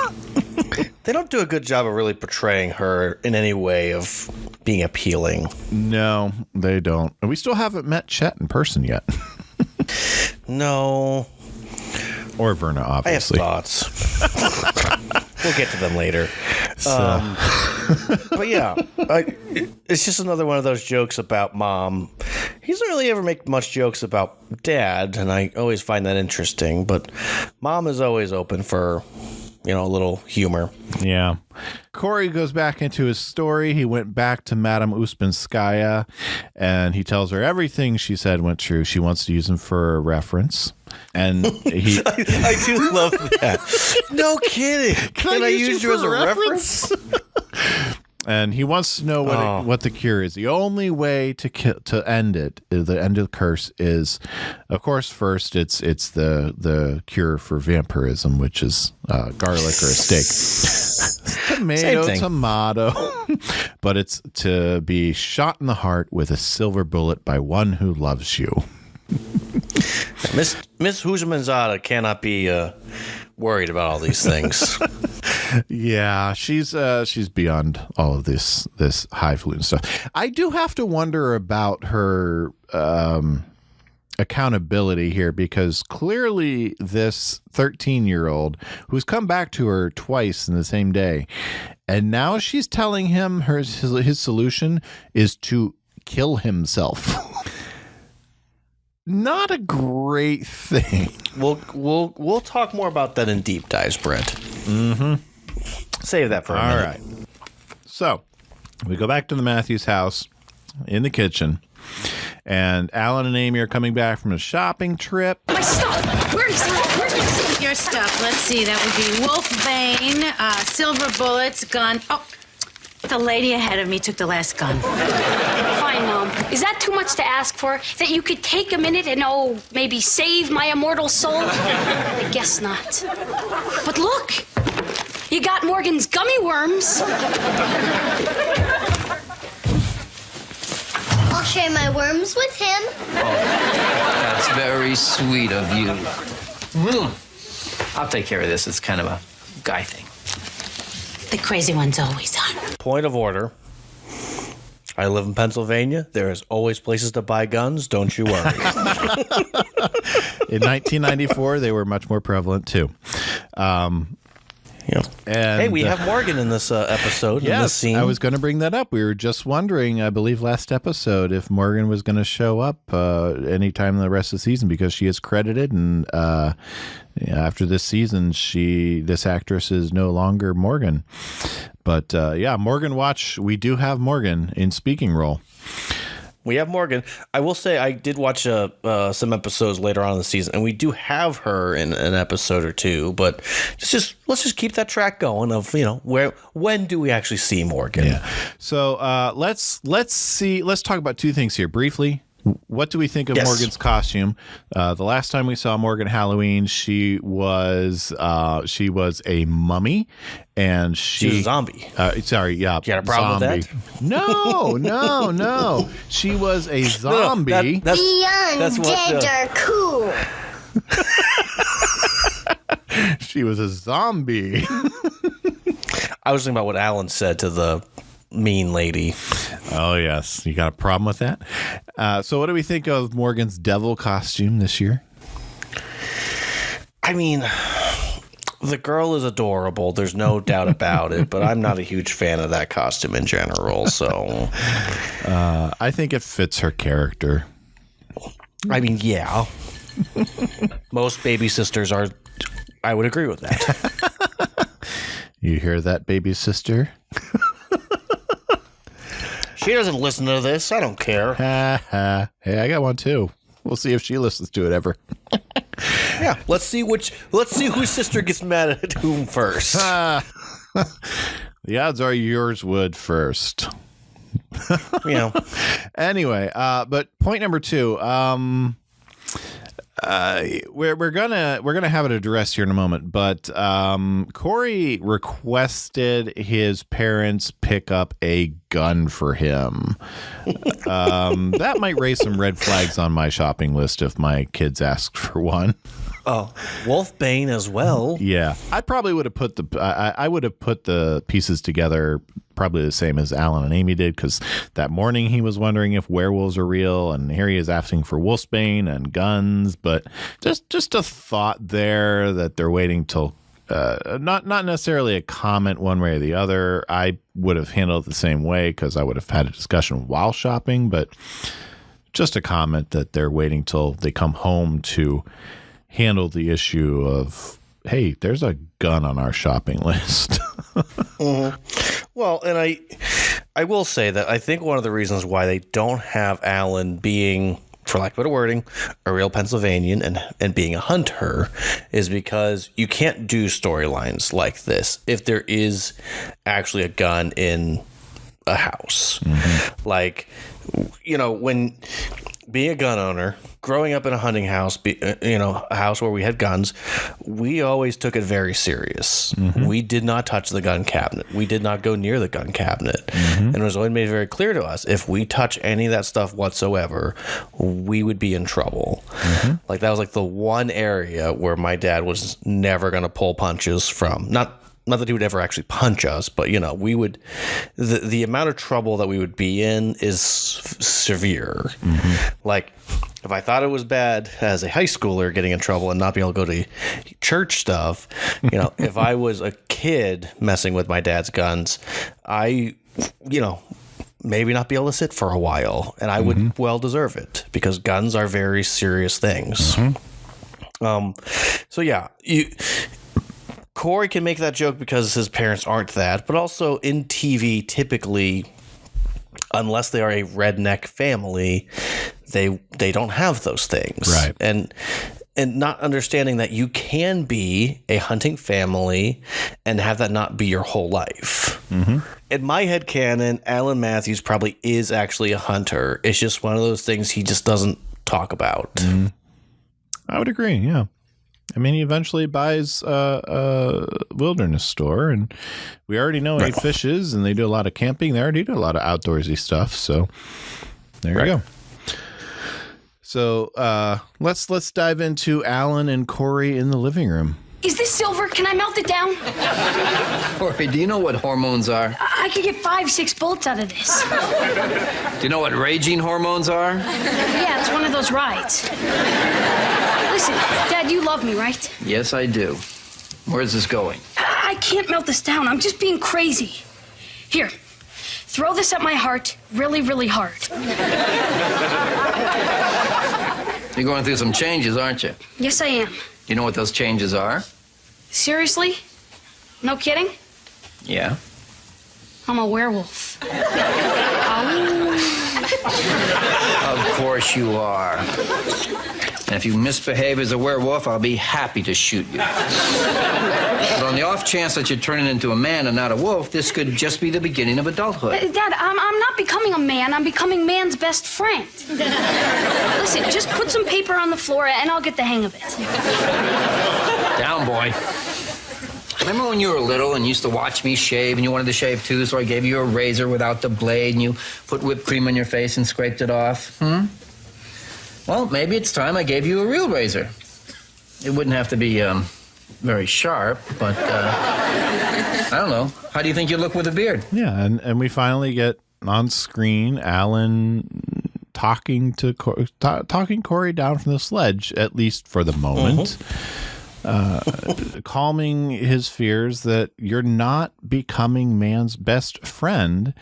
They don't do a good job of really portraying her in any way of being appealing. No, they don't. And we still haven't met Chet in person yet. No. Or Verna, obviously. I have thoughts. We'll get to them later. But yeah, it's just another one of those jokes about mom. He doesn't really ever make much jokes about dad, and I always find that interesting. But mom is always open for, a little humor. Yeah. Cory goes back into his story. He went back to Madame Uspenskaya, and he tells her everything she said went true. She wants to use him for a reference. And he... I do love that. No kidding. Can I use you as a reference? And he wants to know what the cure is. The only way to end it, the end of the curse, is, of course, first it's the cure for vampirism, which is garlic or a steak. Tomato. But it's to be shot in the heart with a silver bullet by one who loves you. Miss Husmanzada cannot be worried about all these things. Yeah, she's beyond all of this highfalutin stuff. I do have to wonder about her accountability here, because clearly this 13-year-old who's come back to her twice in the same day, and now she's telling him his solution is to kill himself. Not a great thing. We'll talk more about that in deep dives, Brent. Mm-hmm. Save that for a minute. All right. So we go back to the Matthews house in the kitchen, and Alan and Amy are coming back from a shopping trip. My stuff! Where's it? Your stuff. Let's see. That would be wolfbane, silver bullets, gun. Oh, the lady ahead of me took the last gun. Fine, Mom. Is that too much to ask for? That you could take a minute and, maybe save my immortal soul? I guess not. But look! You got Morgan's gummy worms. I'll share my worms with him. Oh, that's very sweet of you. I'll take care of this. It's kind of a guy thing. The crazy ones always are. Point of order. I live in Pennsylvania. There is always places to buy guns. Don't you worry. In 1994, they were much more prevalent, too. And, hey, we have Morgan in this episode. Yes, in this scene. I was going to bring that up. We were just wondering, I believe last episode, if Morgan was going to show up anytime in the rest of the season, because she is credited, and after this season, this actress is no longer Morgan. But Morgan Watch, we do have Morgan in speaking role. we have Morgan. I will say I did watch some episodes later on in the season, and we do have her in an episode or two. But let's just keep that track going of when do we actually see Morgan? Yeah. So let's talk about two things here briefly. What do we think of Morgan's costume? The last time we saw Morgan Halloween, she was a mummy, and she was a zombie. Sorry, yeah, you got a problem zombie. with that? No. She was a zombie. The undead are cool. She was a zombie. I was thinking about what Alan said to the mean lady. Oh, yes. You got a problem with that? So what do we think of Morgan's devil costume this year? I mean, the girl is adorable. There's no doubt about it, but I'm not a huge fan of that costume in general. So I think it fits her character. I mean, yeah. Most baby sisters are. I would agree with that. You hear that, baby sister? She doesn't listen to this. I don't care. Hey, I got one too. We'll see if she listens to it ever. Yeah, let's see whose sister gets mad at whom first. The odds are yours would first. Anyway, but point number two. We're gonna have it addressed here in a moment, but Cory requested his parents pick up a gun for him. That might raise some red flags on my shopping list if my kids asked for one. Oh, Wolfbane as well. Yeah, I probably would have put the pieces together probably the same as Alan and Amy did, because that morning he was wondering if werewolves are real, and here he is asking for Wolfbane and guns. But just a thought there that they're waiting till not necessarily a comment one way or the other. I would have handled it the same way because I would have had a discussion while shopping, but just a comment that they're waiting till they come home to handle the issue of, hey, there's a gun on our shopping list. Mm-hmm. Well, and I will say that I think one of the reasons why they don't have Alan being, for lack of better wording, a real Pennsylvanian and being a hunter is because you can't do storylines like this if there is actually a gun in a house. Mm-hmm. Like, when being a gun owner, growing up in a hunting house, a house where we had guns, we always took it very serious. Mm-hmm. We did not touch the gun cabinet. We did not go near the gun cabinet. Mm-hmm. And it was always made very clear to us, if we touch any of that stuff whatsoever, we would be in trouble. Mm-hmm. Like, that was like the one area where my dad was never going to pull punches from. Not that he would ever actually punch us, but we would. The amount of trouble that we would be in is severe. Mm-hmm. Like, if I thought it was bad as a high schooler getting in trouble and not being able to go to church stuff, if I was a kid messing with my dad's guns, I, maybe not be able to sit for a while, and I would well deserve it because guns are very serious things. Mm-hmm. So yeah, Cory can make that joke because his parents aren't that, but also in TV, typically, unless they are a redneck family, they don't have those things. Right. And not understanding that you can be a hunting family and have that not be your whole life. Mm-hmm. In my headcanon, Alan Matthews probably is actually a hunter. It's just one of those things he just doesn't talk about. Mm-hmm. I would agree, yeah. I mean, he eventually buys a wilderness store, and we already know Eight Fishes, and they do a lot of camping. They already do a lot of outdoorsy stuff, so there you go. So let's dive into Alan and Cory in the living room. Is this silver? Can I melt it down? Cory, do you know what hormones are? I could get 5-6 bullets out of this. Do you know what raging hormones are? Yeah, it's one of those rides. Listen, Dad, you love me, right? Yes, I do. Where's this going? I can't melt this down. I'm just being crazy. Here, throw this at my heart really, really hard. You're going through some changes, aren't you? Yes, I am. You know what those changes are? Seriously? No kidding? Yeah. I'm a werewolf. Oh. course you are. And if you misbehave as a werewolf, I'll be happy to shoot you. But on the off chance that you're turning into a man and not a wolf, this could just be the beginning of adulthood. Dad, I'm not becoming a man. I'm becoming man's best friend. Listen, just put some paper on the floor and I'll get the hang of it. Down, boy. Remember when you were little and used to watch me shave and you wanted to shave too, so I gave you a razor without the blade and you put whipped cream on your face and scraped it off? Well, maybe it's time I gave you a real razor. It wouldn't have to be very sharp, but I don't know. How do you think you look with a beard? Yeah, and we finally get on screen Alan talking Cory down from the sledge, at least for the moment. Calming his fears that you're not becoming man's best friend,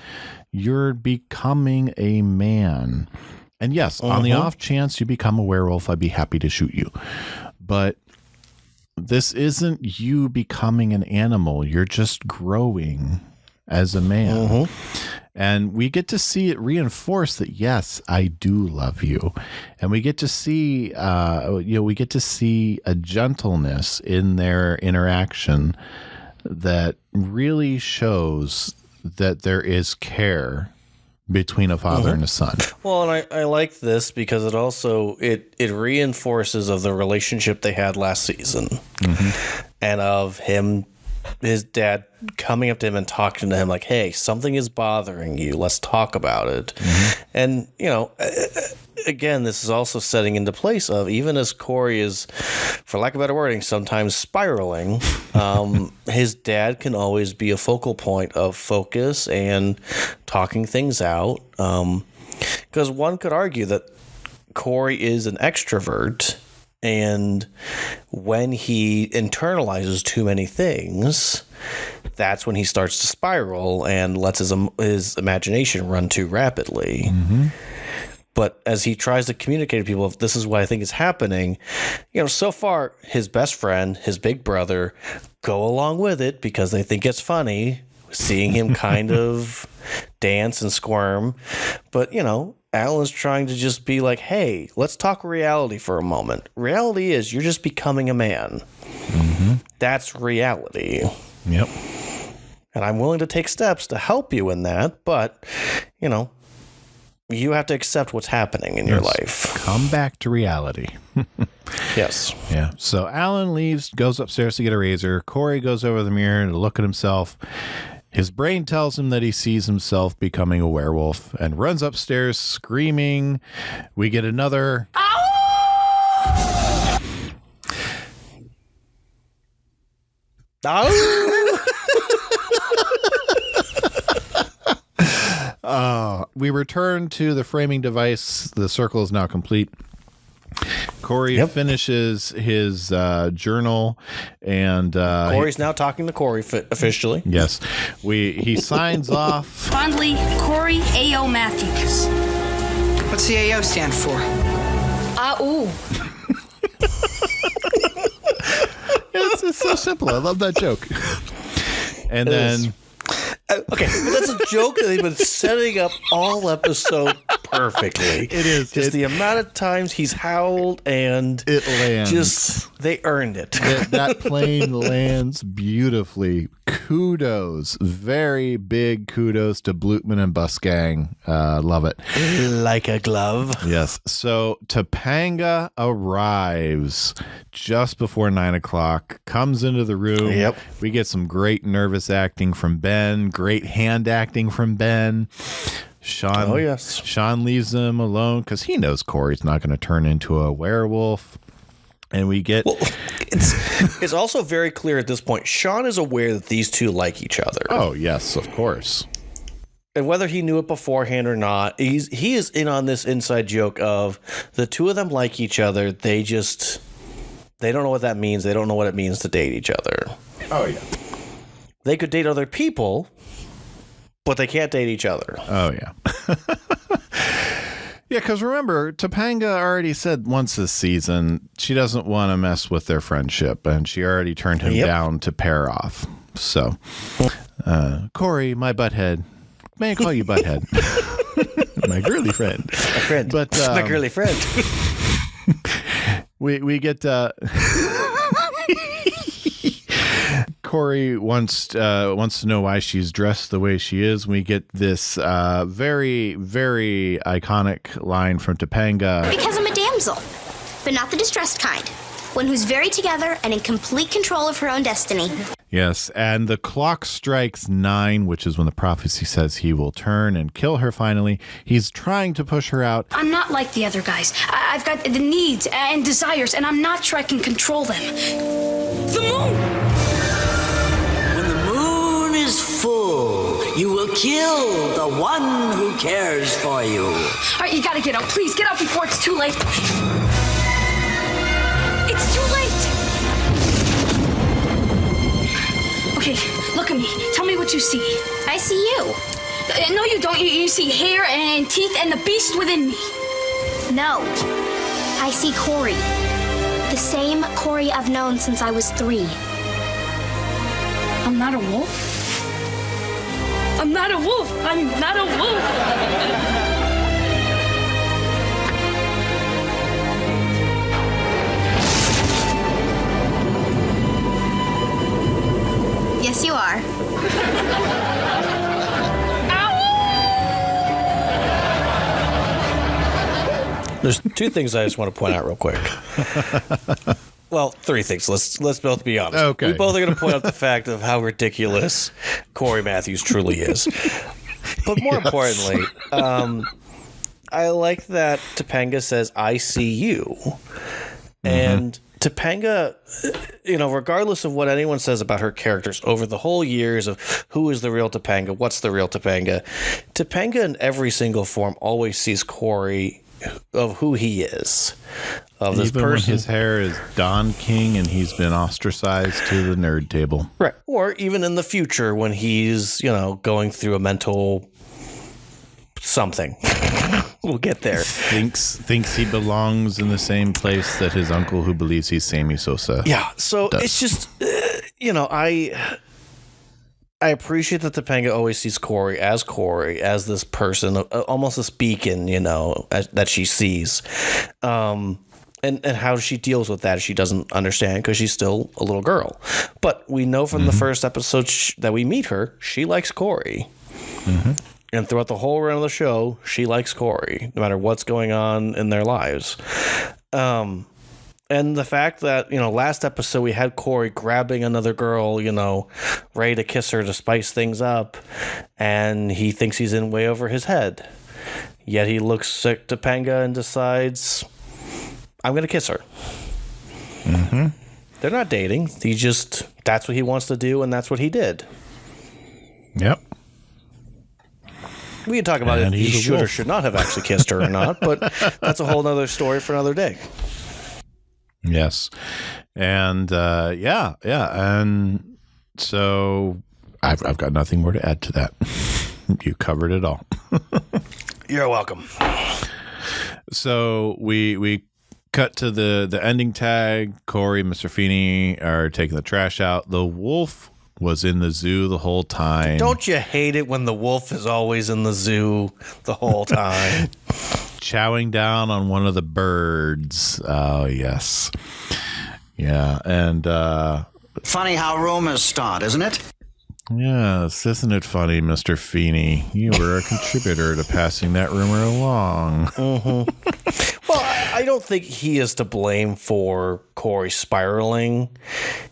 you're becoming a man. And yes, on the off chance you become a werewolf, I'd be happy to shoot you. But this isn't you becoming an animal. You're just growing as a man. And we get to see it reinforced that, yes, I do love you. And we get to see, we get to see a gentleness in their interaction that really shows that there is care between a father and a son. Well, and I like this because it also it reinforces of the relationship they had last season, and of his dad coming up to him and talking to him like, hey, something is bothering you. Let's talk about it. And, again, this is also setting into place of, even as Cory is, for lack of better wording, sometimes spiraling, his dad can always be a focal point of focus and talking things out. Because one could argue that Cory is an extrovert, and when he internalizes too many things, that's when he starts to spiral and lets his imagination run too rapidly. But as he tries to communicate to people, if this is what I think is happening, so far his best friend, his big brother, go along with it because they think it's funny, seeing him kind of dance and squirm. But, Alan's trying to just be like, hey, let's talk reality for a moment. Reality is you're just becoming a man. That's reality. Yep. And I'm willing to take steps to help you in that, but, you have to accept what's happening in your life. Come back to reality. Yes. Yeah. So Alan leaves, goes upstairs to get a razor. Cory goes over the mirror to look at himself. His brain tells him that he sees himself becoming a werewolf and runs upstairs screaming. We get another... We return to the framing device. The circle is now complete. Cory finishes his journal, and Cory's now talking to Cory officially. Yes, he signs off. Fondly, Cory A.O. Matthews. What's the AO stand for? Ooh. It's so simple. I love that joke. And then. Okay, but that's a joke that they've been setting up all episode perfectly. It is. Just the amount of times he's howled and it lands. Just, they earned it. That plane lands beautifully. Kudos. Very big kudos to Blutman and Busgang. Love it. Like a glove. Yes. So Topanga arrives just before 9 o'clock, comes into the room. Yep. We get some great nervous acting from Ben, great hand acting from Ben. Shawn, Shawn leaves them alone because he knows Cory's not going to turn into a werewolf. And we get... Well, it's also very clear at this point, Shawn is aware that these two like each other. Oh, yes, of course. And whether he knew it beforehand or not, he is in on this inside joke of the two of them like each other. They don't know what that means. They don't know what it means to date each other. Oh, yeah. They could date other people, but they can't date each other. Oh, yeah. Yeah, because remember, Topanga already said once this season she doesn't want to mess with their friendship, and she already turned him down to pair off. So, Cory, my butthead. May I call you butthead? My girly friend. My friend. But my girly friend. we get Cory wants to know why she's dressed the way she is. We get this very, very iconic line from Topanga. Because I'm a damsel, but not the distressed kind. One who's very together and in complete control of her own destiny. Yes, and the clock strikes 9, which is when the prophecy says he will turn and kill her finally. He's trying to push her out. I'm not like the other guys. I've got the needs and desires, and I'm not sure I can control them. The moon! When the moon is full, you will kill the one who cares for you. All right, you gotta get up. Please, get up before it's too late. It's too late! Okay, look at me. Tell me what you see. I see you. No, you don't. You see hair and teeth and the beast within me. No. I see Cory. The same Cory I've known since I was 3. I'm not a wolf. I'm not a wolf. I'm not a wolf. Yes, you are. There's 2 things I just want to point out real quick. Well, 3 things. Let's both be honest. Okay. We both are going to point out the fact of how ridiculous Cory Matthews truly is. But more importantly, I like that Topanga says, "I see you," and Topanga, regardless of what anyone says about her characters over the whole years of who is the real Topanga, what's the real Topanga, Topanga in every single form always sees Cory of who he is, of this Even person. when his hair is Don King and he's been ostracized to the nerd table. Right. Or even in the future when he's, going through a mental something. We'll get there. Thinks he belongs in the same place that his uncle who believes he's Sammy Sosa. Yeah. So does. it's just, I appreciate that Topanga always sees Cory, as this person, almost this beacon, that she sees. And how she deals with that, she doesn't understand because she's still a little girl. But we know from the first episode that we meet her, she likes Cory. Mm-hmm. And throughout the whole run of the show, she likes Cory, no matter what's going on in their lives. And the fact that, last episode we had Cory grabbing another girl, ready to kiss her to spice things up, and he thinks he's in way over his head. Yet he looks at Topanga and decides, I'm going to kiss her. Mm-hmm. They're not dating. That's what he wants to do, and that's what he did. Yep. We can talk about if he should or should not have actually kissed her or not, but that's a whole other story for another day. Yes. And yeah. And so I've got nothing more to add to that. You covered it all. You're welcome. So we cut to the ending tag. Cory and Mr. Feeney are taking the trash out. The wolf was in the zoo the whole time. Don't you hate it when the wolf is always in the zoo the whole time? Chowing down on one of the birds. Oh, yes. Yeah, and funny how rumors start, isn't it? Yes, isn't it funny, Mr. Feeney? You were a contributor to passing that rumor along. Mm-hmm. Well, I don't think he is to blame for Cory spiraling.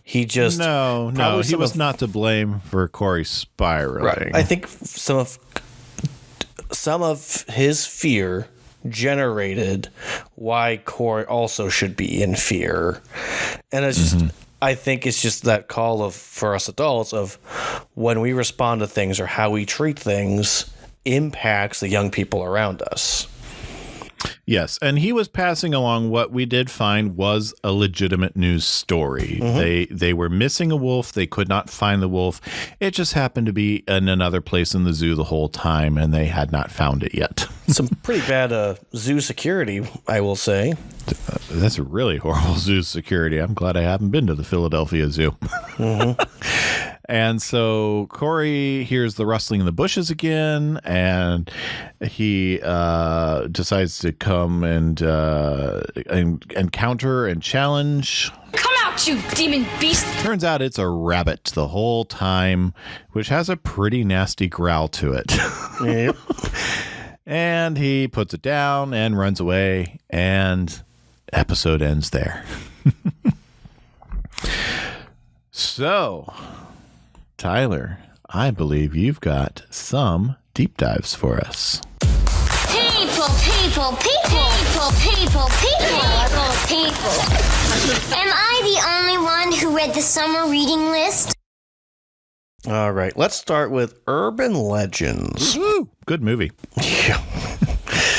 He just no, he was not to blame for Cory spiraling. Right. I think some of his fear generated why Cory also should be in fear, and it's just. I think it's just that call for us adults of when we respond to things or how we treat things impacts the young people around us. Yes, and he was passing along what we did find was a legitimate news story. Mm-hmm. They were missing a wolf. They could not find the wolf. It just happened to be in another place in the zoo the whole time, and they had not found it yet. Some pretty bad zoo security, I will say. That's a really horrible zoo security. I'm glad I haven't been to the Philadelphia Zoo. Mm-hmm. And so Cory hears the rustling in the bushes again, and he decides to come and encounter and challenge. Come out, you demon beast! Turns out it's a rabbit the whole time, which has a pretty nasty growl to it. Yep. And he puts it down and runs away, and episode ends there. So, Tyler, I believe you've got some deep dives for us. People, people, people, people, people, people, people. Am I the only one who read the summer reading list? All right, let's start with urban legends. Woo! Good movie. Yeah.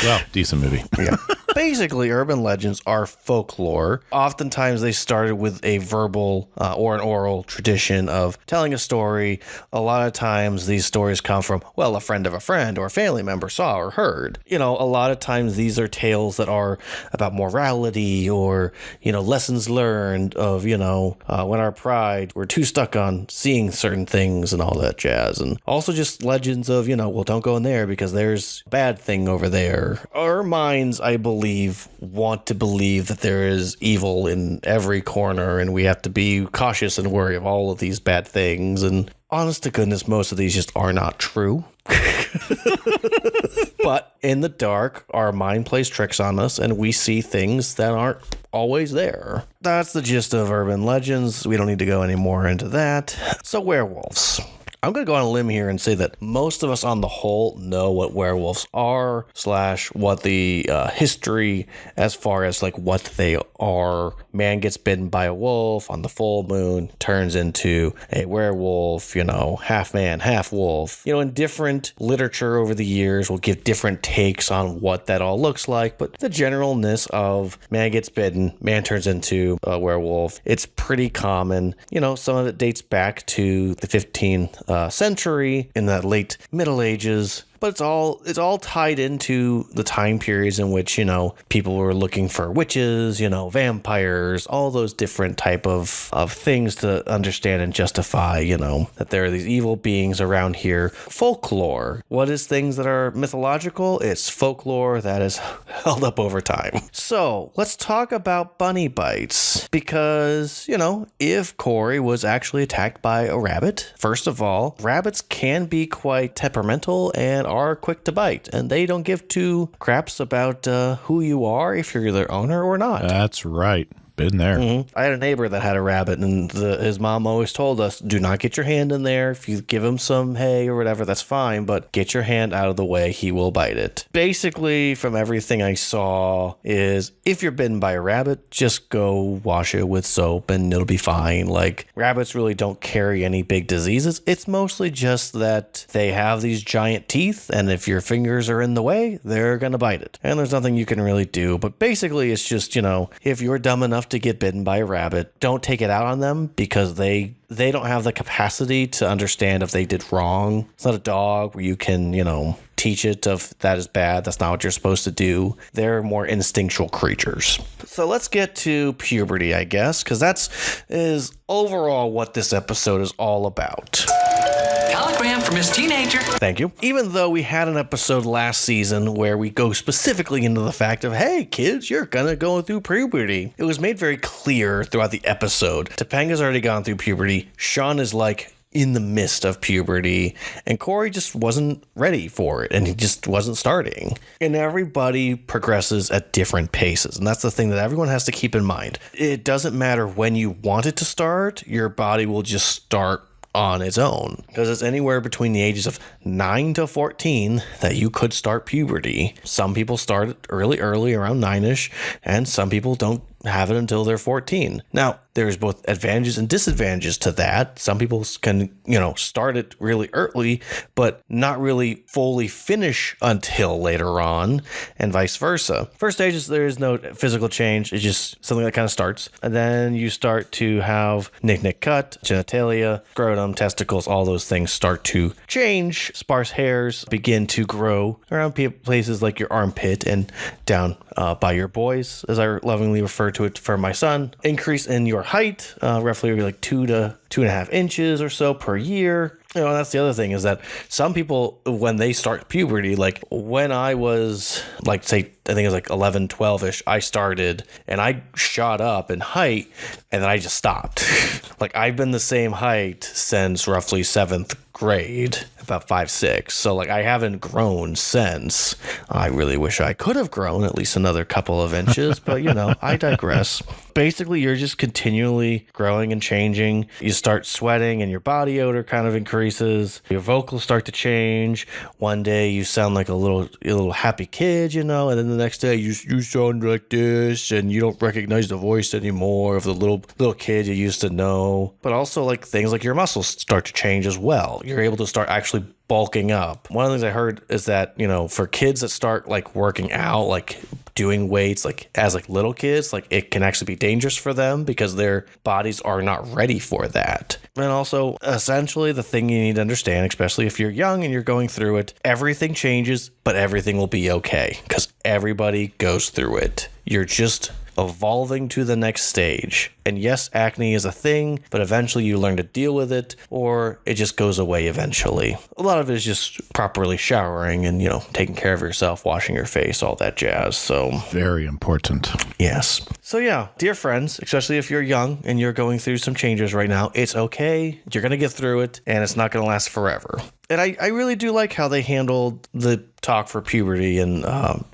Well, decent movie. Yeah. Basically, urban legends are folklore. Oftentimes, they started with a verbal or an oral tradition of telling a story. A lot of times, these stories come from, well, a friend of a friend or a family member saw or heard. You know, a lot of times, these are tales that are about morality or, you know, lessons learned of, when our pride, we're too stuck on seeing certain things and all that jazz. And also just legends of, well, don't go in there because there's a bad thing over there. Our minds, I believe, want to believe that there is evil in every corner, and we have to be cautious and worry of all of these bad things. And honest to goodness, most of these just are not true. But in the dark, our mind plays tricks on us, and we see things that aren't always there. That's the gist of urban legends. We don't need to go any more into that. So werewolves. I'm going to go on a limb here and say that most of us on the whole know what werewolves are / what the history as far as like what they are. Man gets bitten by a wolf on the full moon, turns into a werewolf, half man, half wolf. In different literature over the years will give different takes on what that all looks like, but the generalness of man gets bitten, man turns into a werewolf, it's pretty common. Some of it dates back to the 15th century, in the late Middle Ages, but it's all tied into the time periods in which people were looking for witches, vampires, all those different type of things to understand and justify that there are these evil beings around here. Folklore, what is things that are mythological? It's folklore that is held up over time. So let's talk about bunny bites, because if Cory was actually attacked by a rabbit, first of all, rabbits can be quite temperamental and are quick to bite, and they don't give two craps about who you are, if you're their owner or not. That's right. Been there. Mm-hmm. I had a neighbor that had a rabbit, and his mom always told us, do not get your hand in there. If you give him some hay or whatever, that's fine, but get your hand out of the way. He will bite it. Basically, from everything I saw, is if you're bitten by a rabbit, just go wash it with soap and it'll be fine. Like, rabbits really don't carry any big diseases. It's mostly just that they have these giant teeth, and if your fingers are in the way, they're gonna bite it. And there's nothing you can really do. But basically, it's just, if you're dumb enough to get bitten by a rabbit, don't take it out on them, because they don't have the capacity to understand if they did wrong. It's not a dog where you can, teach it of that is bad, that's not what you're supposed to do. They're more instinctual creatures. So let's get to puberty, I guess, because is overall what this episode is all about. Telegram for Miss Teenager. Thank you. Even though we had an episode last season where we go specifically into the fact of, hey, kids, you're gonna go through puberty, it was made very clear throughout the episode. Topanga's already gone through puberty. Shawn is in the midst of puberty, and Cory just wasn't ready for it, and he just wasn't starting. And everybody progresses at different paces, and that's the thing that everyone has to keep in mind. It doesn't matter when you want it to start, your body will just start on its own, because it's anywhere between the ages of 9 to 14 that you could start puberty. Some people start early, around 9ish, and some people don't have it until they're 14. Now, there's both advantages and disadvantages to that. Some people can, start it really early, but not really fully finish until later on, and vice versa. First stages, there is no physical change. It's just something that kind of starts. And then you start to have nick cut, genitalia, scrotum, testicles, all those things start to change. Sparse hairs begin to grow around places like your armpit and down by your boys, as I lovingly refer to it for my son. Increase in your height, roughly like 2 to 2.5 inches or so per year. That's the other thing is that some people, when they start puberty, like when I was like, say, I think it was like 11, 12-ish, I started and I shot up in height and then I just stopped. Like I've been the same height since roughly 7th grade, about 5'6". So like I haven't grown since. I really wish I could have grown at least another couple of inches, but I digress. Basically, you're just continually growing and changing. You start sweating and your body odor kind of increases. Your vocals start to change. One day you sound like a little happy kid, and then the next day you sound like this and you don't recognize the voice anymore of the little kid you used to know. But also like things like your muscles start to change as well. You're able to start actually bulking up. One of the things I heard is that, for kids that start like working out, like doing weights, like as like little kids, like it can actually be dangerous for them because their bodies are not ready for that. And also, essentially, the thing you need to understand, especially if you're young and you're going through it, everything changes, but everything will be okay because everybody goes through it. You're just evolving to the next stage. And yes, acne is a thing, but eventually you learn to deal with it or it just goes away eventually. A lot of it is just properly showering and, taking care of yourself, washing your face, all that jazz. So very important. Yes. So yeah, dear friends, especially if you're young and you're going through some changes right now, it's okay. You're going to get through it and it's not going to last forever. And I really do like how they handled the talk for puberty and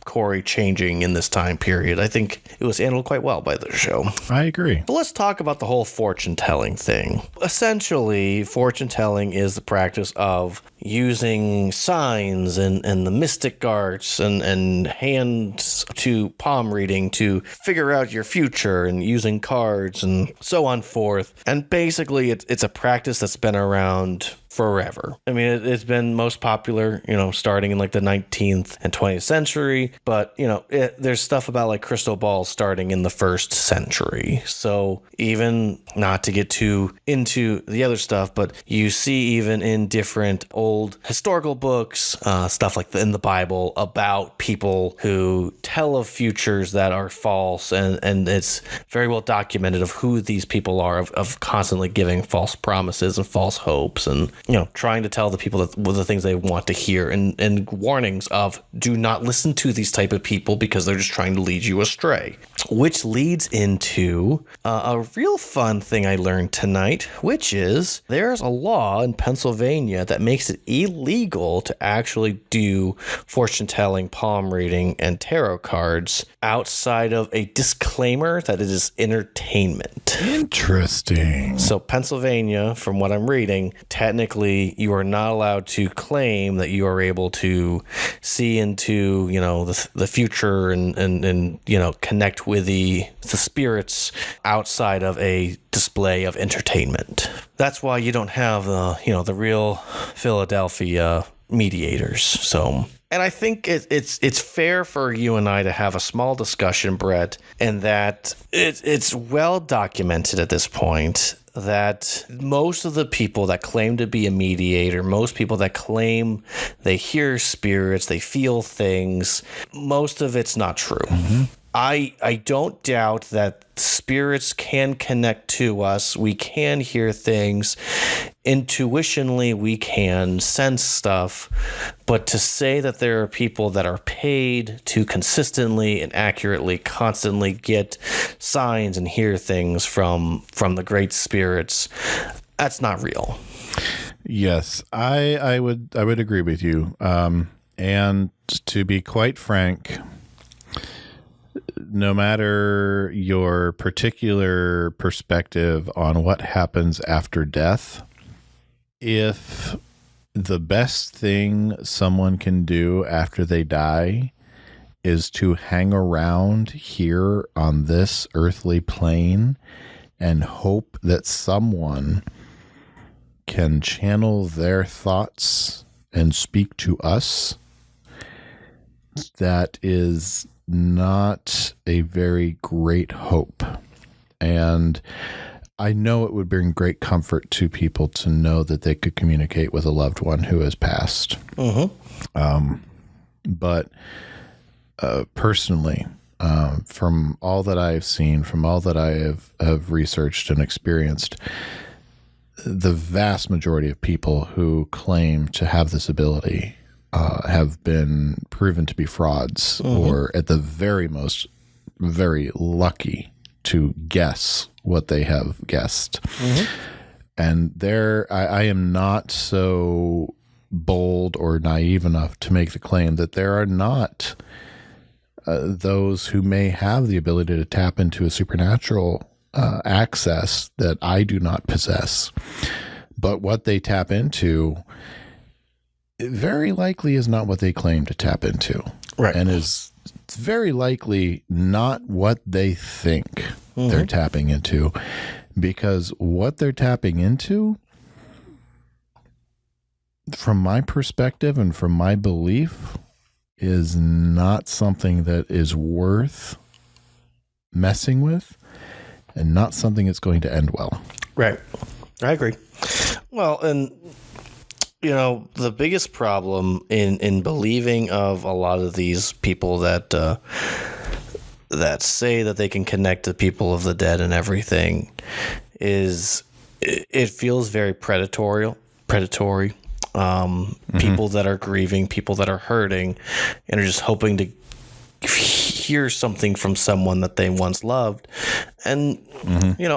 Cory changing in this time period. I think it was handled quite well by the show. I agree. But let's talk about the whole fortune telling thing. Essentially, fortune telling is the practice of using signs and the mystic arts and hands to palm reading to figure out your future and using cards and so on forth. And basically, it's a practice that's been around forever. I mean, it's been most popular, starting in like the 19th and 20th century, but there's stuff about like crystal balls starting in the 1st century. So even not to get too into the other stuff, but you see even in different old historical books, stuff like in the Bible about people who tell of futures that are false, and it's very well documented of who these people are, of constantly giving false promises and false hopes and trying to tell the people the things they want to hear and warnings of do not listen to these type of people because they're just trying to lead you astray. Which leads into a real fun thing I learned tonight, which is there's a law in Pennsylvania that makes it illegal to actually do fortune telling, palm reading, and tarot cards outside of a disclaimer that it is entertainment. Interesting. So Pennsylvania, from what I'm reading, technically you are not allowed to claim that you are able to see into, the future and connect with the spirits outside of a display of entertainment. That's why you don't have the real Philadelphia mediators. So, and I think it's fair for you and I to have a small discussion, Brett, and that it's well documented at this point that most of the people that claim to be a mediator, most people that claim they hear spirits, they feel things, most of it's not true. Mm-hmm. I don't doubt that spirits can connect to us. We can hear things. Intuitionally, we can sense stuff. But to say that there are people that are paid to consistently and accurately, constantly get signs and hear things from the great spirits, that's not real. Yes, I would agree with you. And to be quite frank, no matter your particular perspective on what happens after death, if the best thing someone can do after they die is to hang around here on this earthly plane and hope that someone can channel their thoughts and speak to us, that is not a very great hope. And I know it would bring great comfort to people to know that they could communicate with a loved one who has passed. Mm-hmm. But personally, from all that I've seen, from all that I have researched and experienced, the vast majority of people who claim to have this ability have been proven to be frauds, or at the very most, very lucky to guess what they have guessed. And I am not so bold or naive enough to make the claim that there are not those who may have the ability to tap into a supernatural access that I do not possess. But what they tap into very likely is not what they claim to tap into. Right. And is very likely not what they think they're tapping into, because what they're tapping into, from my perspective and from my belief, is not something that is worth messing with, and not something that's going to end well. Right. I agree. Well, and the biggest problem in believing of a lot of these people that say that they can connect to people of the dead and everything is it feels very predatory. People that are grieving, people that are hurting, and are just hoping to hear something from someone that they once loved. And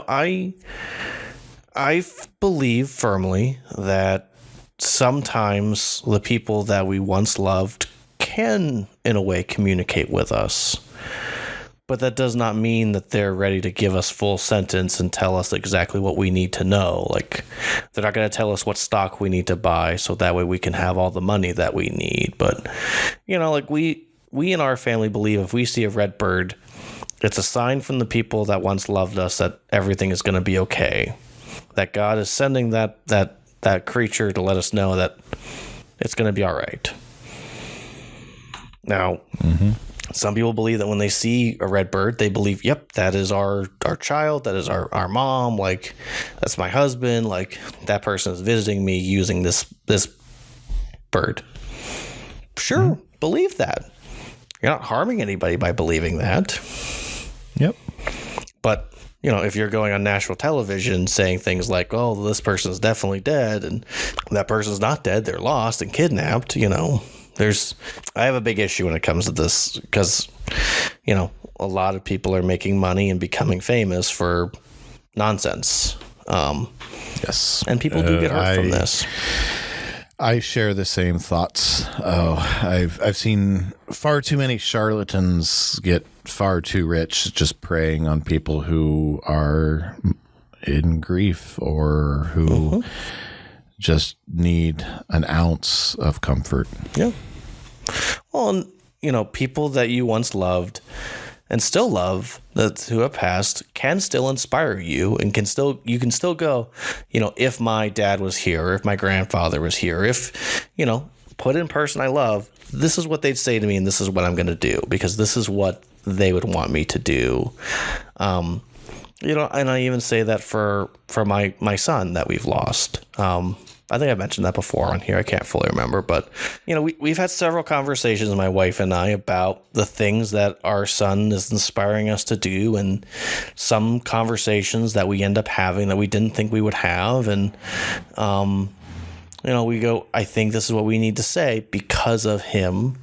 I believe firmly that sometimes the people that we once loved can, in a way, communicate with us. But that does not mean that they're ready to give us full sentence and tell us exactly what we need to know. Like, they're not going to tell us what stock we need to buy so that way we can have all the money that we need. But, we in our family believe if we see a red bird, it's a sign from the people that once loved us that everything is going to be okay. That God is sending that creature to let us know that it's going to be all right. Now, some people believe that when they see a red bird, they believe, yep, that is our child, that is our mom, like, that's my husband, like, that person is visiting me using this bird. Sure, believe that. You're not harming anybody by believing that. Yep. But, if you're going on national television saying things like, oh, this person's definitely dead, and that person's not dead, they're lost and kidnapped, I have a big issue when it comes to this because, a lot of people are making money and becoming famous for nonsense. Yes. And people do get hurt from this. I share the same thoughts. I've seen far too many charlatans get far too rich just preying on people who are in grief or who just need an ounce of comfort. Yeah. Well, and, people that you once loved and still love who have passed can still inspire you and you can still go, if my dad was here, or if my grandfather was here, if, put in person I love, this is what they'd say to me and this is what I'm going to do because this is what they would want me to do. And I even say that for my son that we've lost. I think I mentioned that before on here. I can't fully remember, but we've had several conversations, my wife and I, about the things that our son is inspiring us to do, and some conversations that we end up having that we didn't think we would have, and we go, I think this is what we need to say because of him,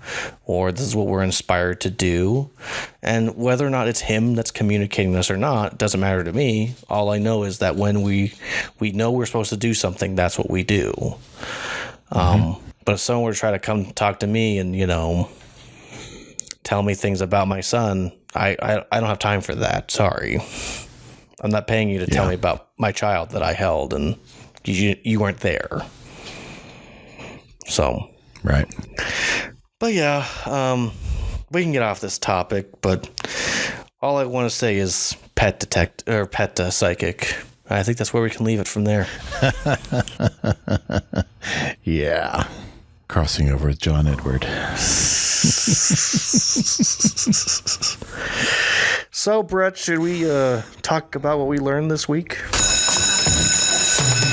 or this is what we're inspired to do. And whether or not it's him that's communicating this or not, doesn't matter to me. All I know is that when we know we're supposed to do something, that's what we do. But if someone were to try to come talk to me and, tell me things about my son, I don't have time for that. Sorry. I'm not paying you to tell me about my child that I held and you weren't there. So, right. But yeah, we can get off this topic, but all I want to say is pet psychic. I think that's where we can leave it from there. Yeah. Crossing over with John Edward. So, Brett, should we talk about what we learned this week?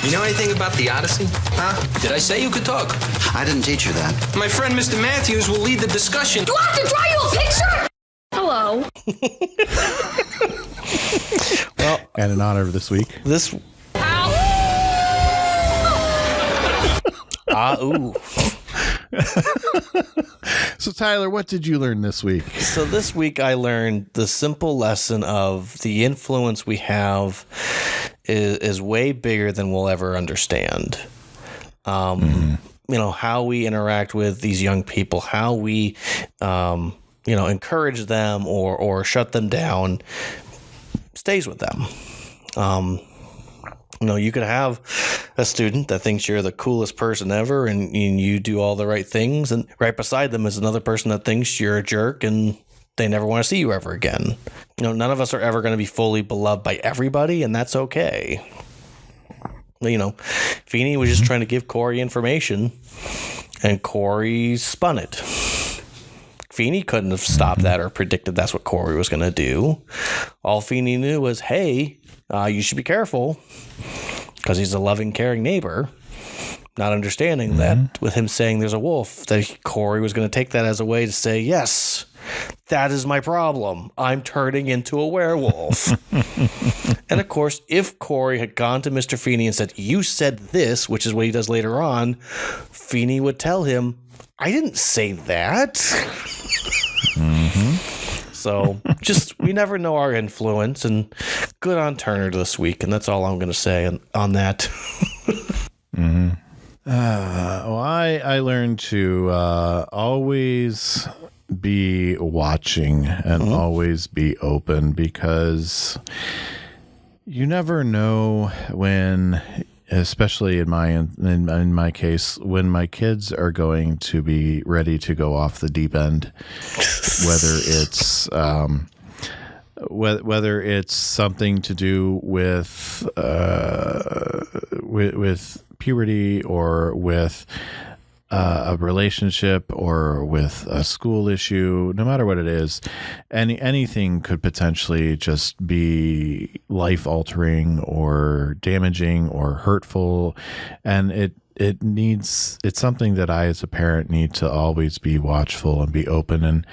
You know anything about the Odyssey? Huh? Did I say you could talk? I didn't teach you that. My friend Mr. Matthews will lead the discussion. Do I have to draw you a picture? Oh, Hello. Well, and in honor of this week, ooh. So Tyler, what did you learn this week? So this week I learned the simple lesson of the influence we have is way bigger than we'll ever understand. How we interact with these young people, how we, encourage them or shut them down, stays with them. You could have a student that thinks you're the coolest person ever and you do all the right things, and right beside them is another person that thinks you're a jerk and they never want to see you ever again. None of us are ever going to be fully beloved by everybody, and that's okay. Feeney was just trying to give Cory information, and Cory spun it. Feeney couldn't have stopped that or predicted that's what Cory was going to do. All Feeney knew was, hey, you should be careful, because he's a loving, caring neighbor, not understanding that with him saying there's a wolf, that Cory was going to take that as a way to say, yes, that is my problem. I'm turning into a werewolf. And of course, if Cory had gone to Mr. Feeney and said, you said this, which is what he does later on, Feeney would tell him, I didn't say that. So we never know our influence, and good on Turner this week. And that's all I'm going to say on that. I learned to always be watching and always be open, because you never know when, especially in my case, when my kids are going to be ready to go off the deep end, whether it's something to do with puberty, or with a relationship, or with a school issue. No matter what it is, anything could potentially just be life altering or damaging or hurtful, and it's something that I as a parent need to always be watchful and be open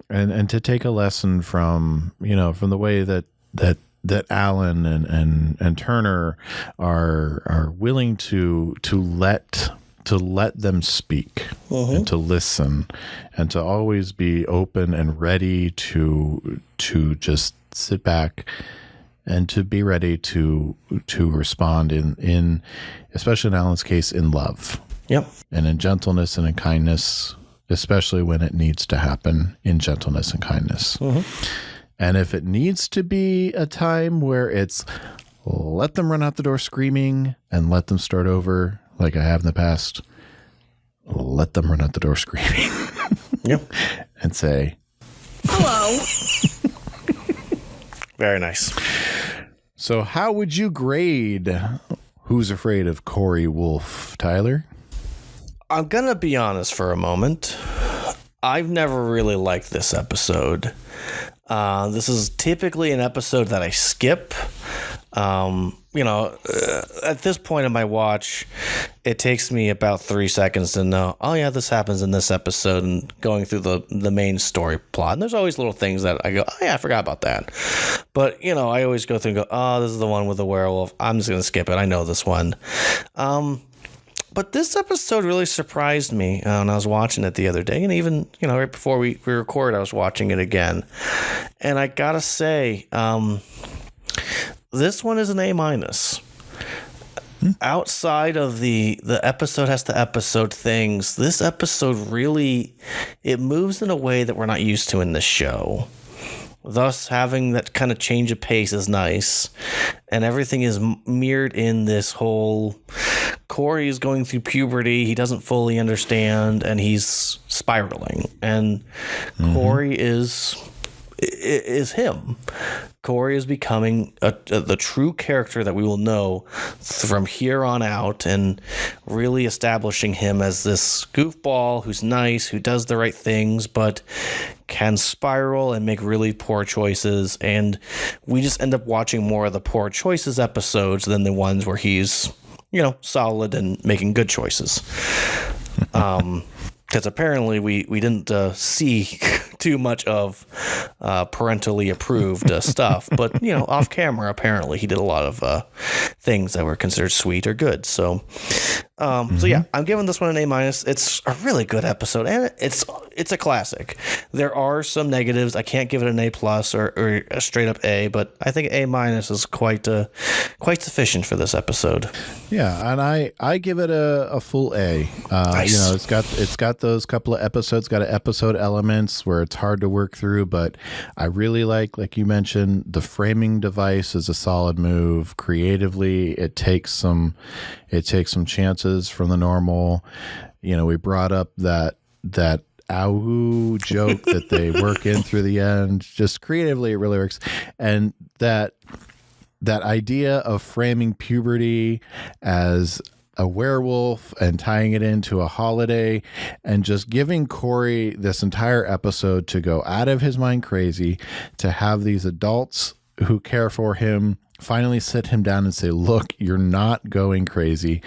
and to take a lesson from the way that Alan and Turner are willing to let them speak and to listen, and to always be open and ready to just sit back and to be ready to respond in especially in Alan's case, in love. Yep. And in gentleness and in kindness, especially when it needs to happen in gentleness and kindness. And if it needs to be a time where it's let them run out the door screaming and let them start over like I have in the past, let them run out the door screaming. Yep. And say, hello. Very nice. So how would you grade Who's Afraid of Cory Wolf, Tyler? I'm going to be honest for a moment. I've never really liked this episode. This is typically an episode that I skip. At this point in my watch, it takes me about 3 seconds to know, oh yeah, this happens in this episode, and going through the main story plot. And there's always little things that I go, oh yeah, I forgot about that. But, I always go through and go, oh, this is the one with the werewolf. I'm just going to skip it. I know this one. But this episode really surprised me when I was watching it the other day. And even, right before we record, I was watching it again. And I got to say, this one is an A-. Outside of the episode has to episode things, this episode really, it moves in a way that we're not used to in this show. Thus, having that kind of change of pace is nice. And everything is mirrored in this whole Cory is going through puberty. He doesn't fully understand, and he's spiraling. And Cory is him. Cory is becoming the true character that we will know from here on out, and really establishing him as this goofball who's nice, who does the right things, but can spiral and make really poor choices. And we just end up watching more of the poor choices episodes than the ones where he's, solid and making good choices. Because apparently we didn't see too much of parentally approved stuff. But, off camera, apparently he did a lot of things that were considered sweet or good. So, yeah, I'm giving this one an A-. It's a really good episode, and it's a classic. There are some negatives. I can't give it an A+ or a straight up A, but I think A- is quite sufficient for this episode. Yeah, and I give it a full A. Nice. It's got those couple of episodes, got episode elements where it's hard to work through, but I really like you mentioned, the framing device is a solid move. Creatively, it takes some chances from the normal. We brought up that ow joke that they work in through the end. Just creatively, it really works, and that idea of framing puberty as a werewolf and tying it into a holiday and just giving Cory this entire episode to go out of his mind crazy, to have these adults who care for him finally sit him down and say, look, you're not going crazy,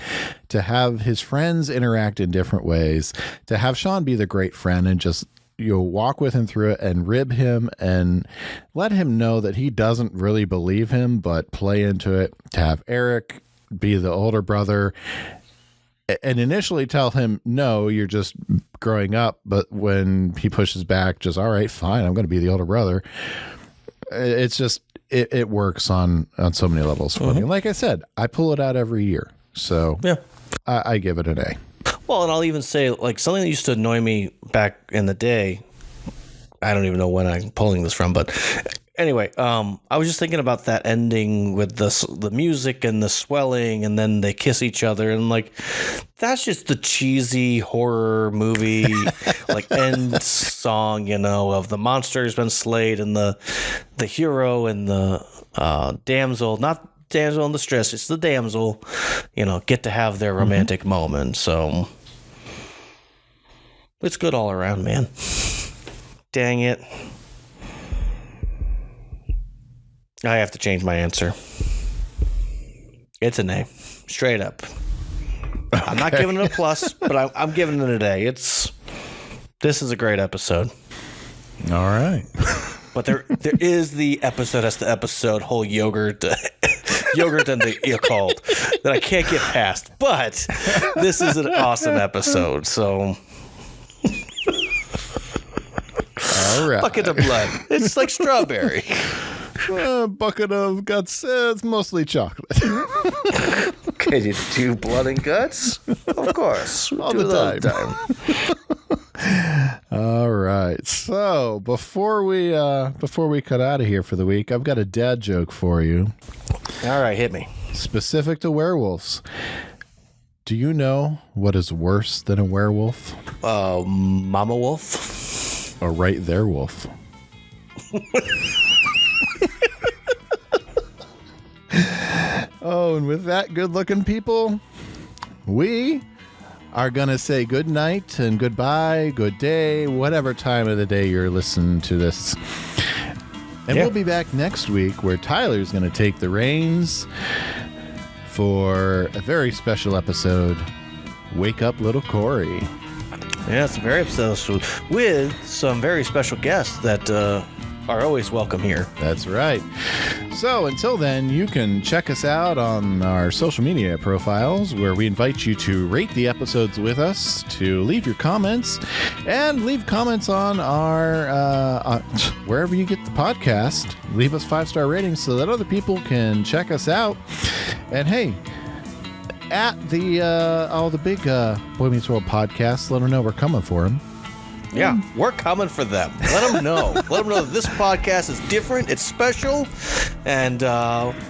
to have his friends interact in different ways, to have Shawn be the great friend and just walk with him through it and rib him and let him know that he doesn't really believe him, but play into it, to have Eric be the older brother and initially tell him, no, you're just growing up. But when he pushes back, just, all right, fine, I'm going to be the older brother. It's just, it works on so many levels for me. Like I said, I pull it out every year. So yeah, I give it an A. Well, and I'll even say, like, something that used to annoy me back in the day, I don't even know when I'm pulling this from, but anyway, I was just thinking about that ending with the music and the swelling, and then they kiss each other, and like, that's just the cheesy horror movie like end song, of the monster has been slayed, and the hero and the damsel, not damsel in distress, it's the damsel, get to have their romantic moment. So it's good all around, man. Dang it. I have to change my answer. It's an A. Straight up. Okay. I'm not giving it a plus, but I'm giving it an A. This is a great episode. All right. But there is the episode as the episode whole yogurt and the Yakult that I can't get past. But this is an awesome episode, so... All right. Bucket of blood. It's like strawberry. Bucket of guts. It's mostly chocolate. Okay, you do blood and guts? Of course. All the time. All right. So before we cut out of here for the week, I've got a dad joke for you. All right, hit me. Specific to werewolves. Do you know what is worse than a werewolf? Mama wolf. A right there wolf. Oh, and with that, good-looking people, we are going to say good night and goodbye, good day, whatever time of the day you're listening to this. And we'll be back next week where Tyler's going to take the reins for a very special episode, Wake Up Little Cory. Yeah, it's a very episode with some very special guests that are always welcome here. That's right. So until then, you can check us out on our social media profiles where we invite you to rate the episodes with us, to leave your comments, and leave comments on our wherever you get the podcast. Leave us 5-star ratings so that other people can check us out. And hey, at all the big Boy Meets World podcasts, let them know we're coming for them. Yeah, we're coming for them. Let them know. Let them know that this podcast is different, it's special, and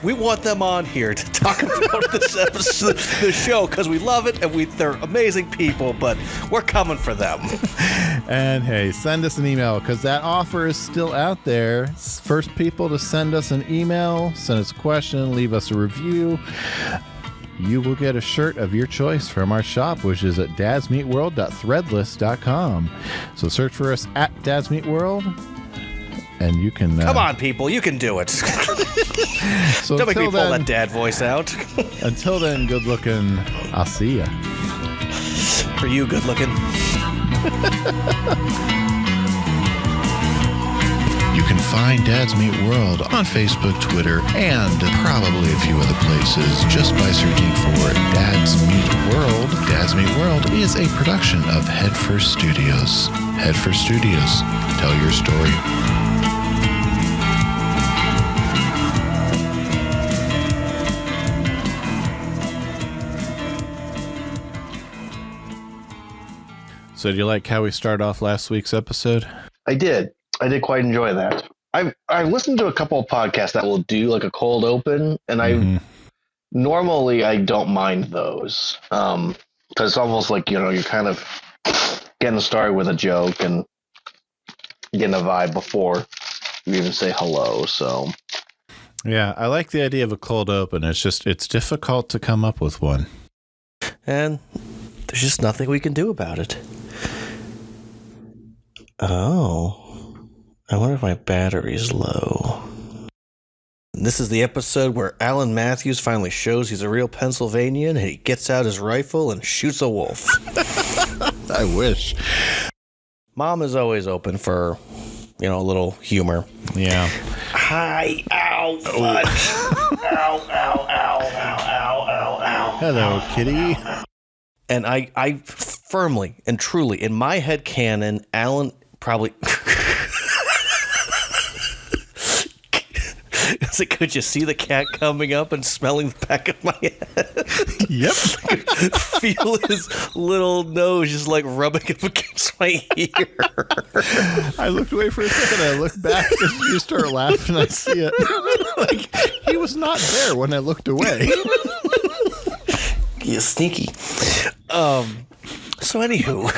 we want them on here to talk about this episode, the show, because we love it, and they're amazing people, but we're coming for them. And hey, send us an email, because that offer is still out there. First people to send us an email, send us a question, leave us a review, you will get a shirt of your choice from our shop, which is at dadsmeetworld.threadless.com. So search for us at dadsmeetworld, and you can... Come on, people. You can do it. So don't make me pull that dad voice out. Until then, good looking. I'll see ya. For you, good looking. You can find Dads Meet World on Facebook, Twitter, and probably a few other places just by searching for Dads Meet World. Dads Meet World is a production of Headfirst Studios. Headfirst Studios. Tell your story. So do you like how we started off last week's episode? I did quite enjoy that. I've listened to a couple of podcasts that will do like a cold open, and normally I don't mind those because it's almost like, you're kind of getting started with a joke and getting a vibe before you even say hello. So yeah, I like the idea of a cold open. It's difficult to come up with one, and there's just nothing we can do about it. Oh, I wonder if my battery's low. This is the episode where Alan Matthews finally shows he's a real Pennsylvanian, and he gets out his rifle and shoots a wolf. I wish. Mom is always open for, a little humor. Yeah. Hi, ow, fudge. Ow, ow, ow, ow, ow, ow, ow. Hello, kitty. And I firmly and truly, in my head canon, Alan probably... Could you see the cat coming up and smelling the back of my head? Yep. Feel his little nose just like rubbing up against my ear. I looked away for a second. I looked back and you start laughing. I see it. Like, he was not there when I looked away. You sneaky. So anywho,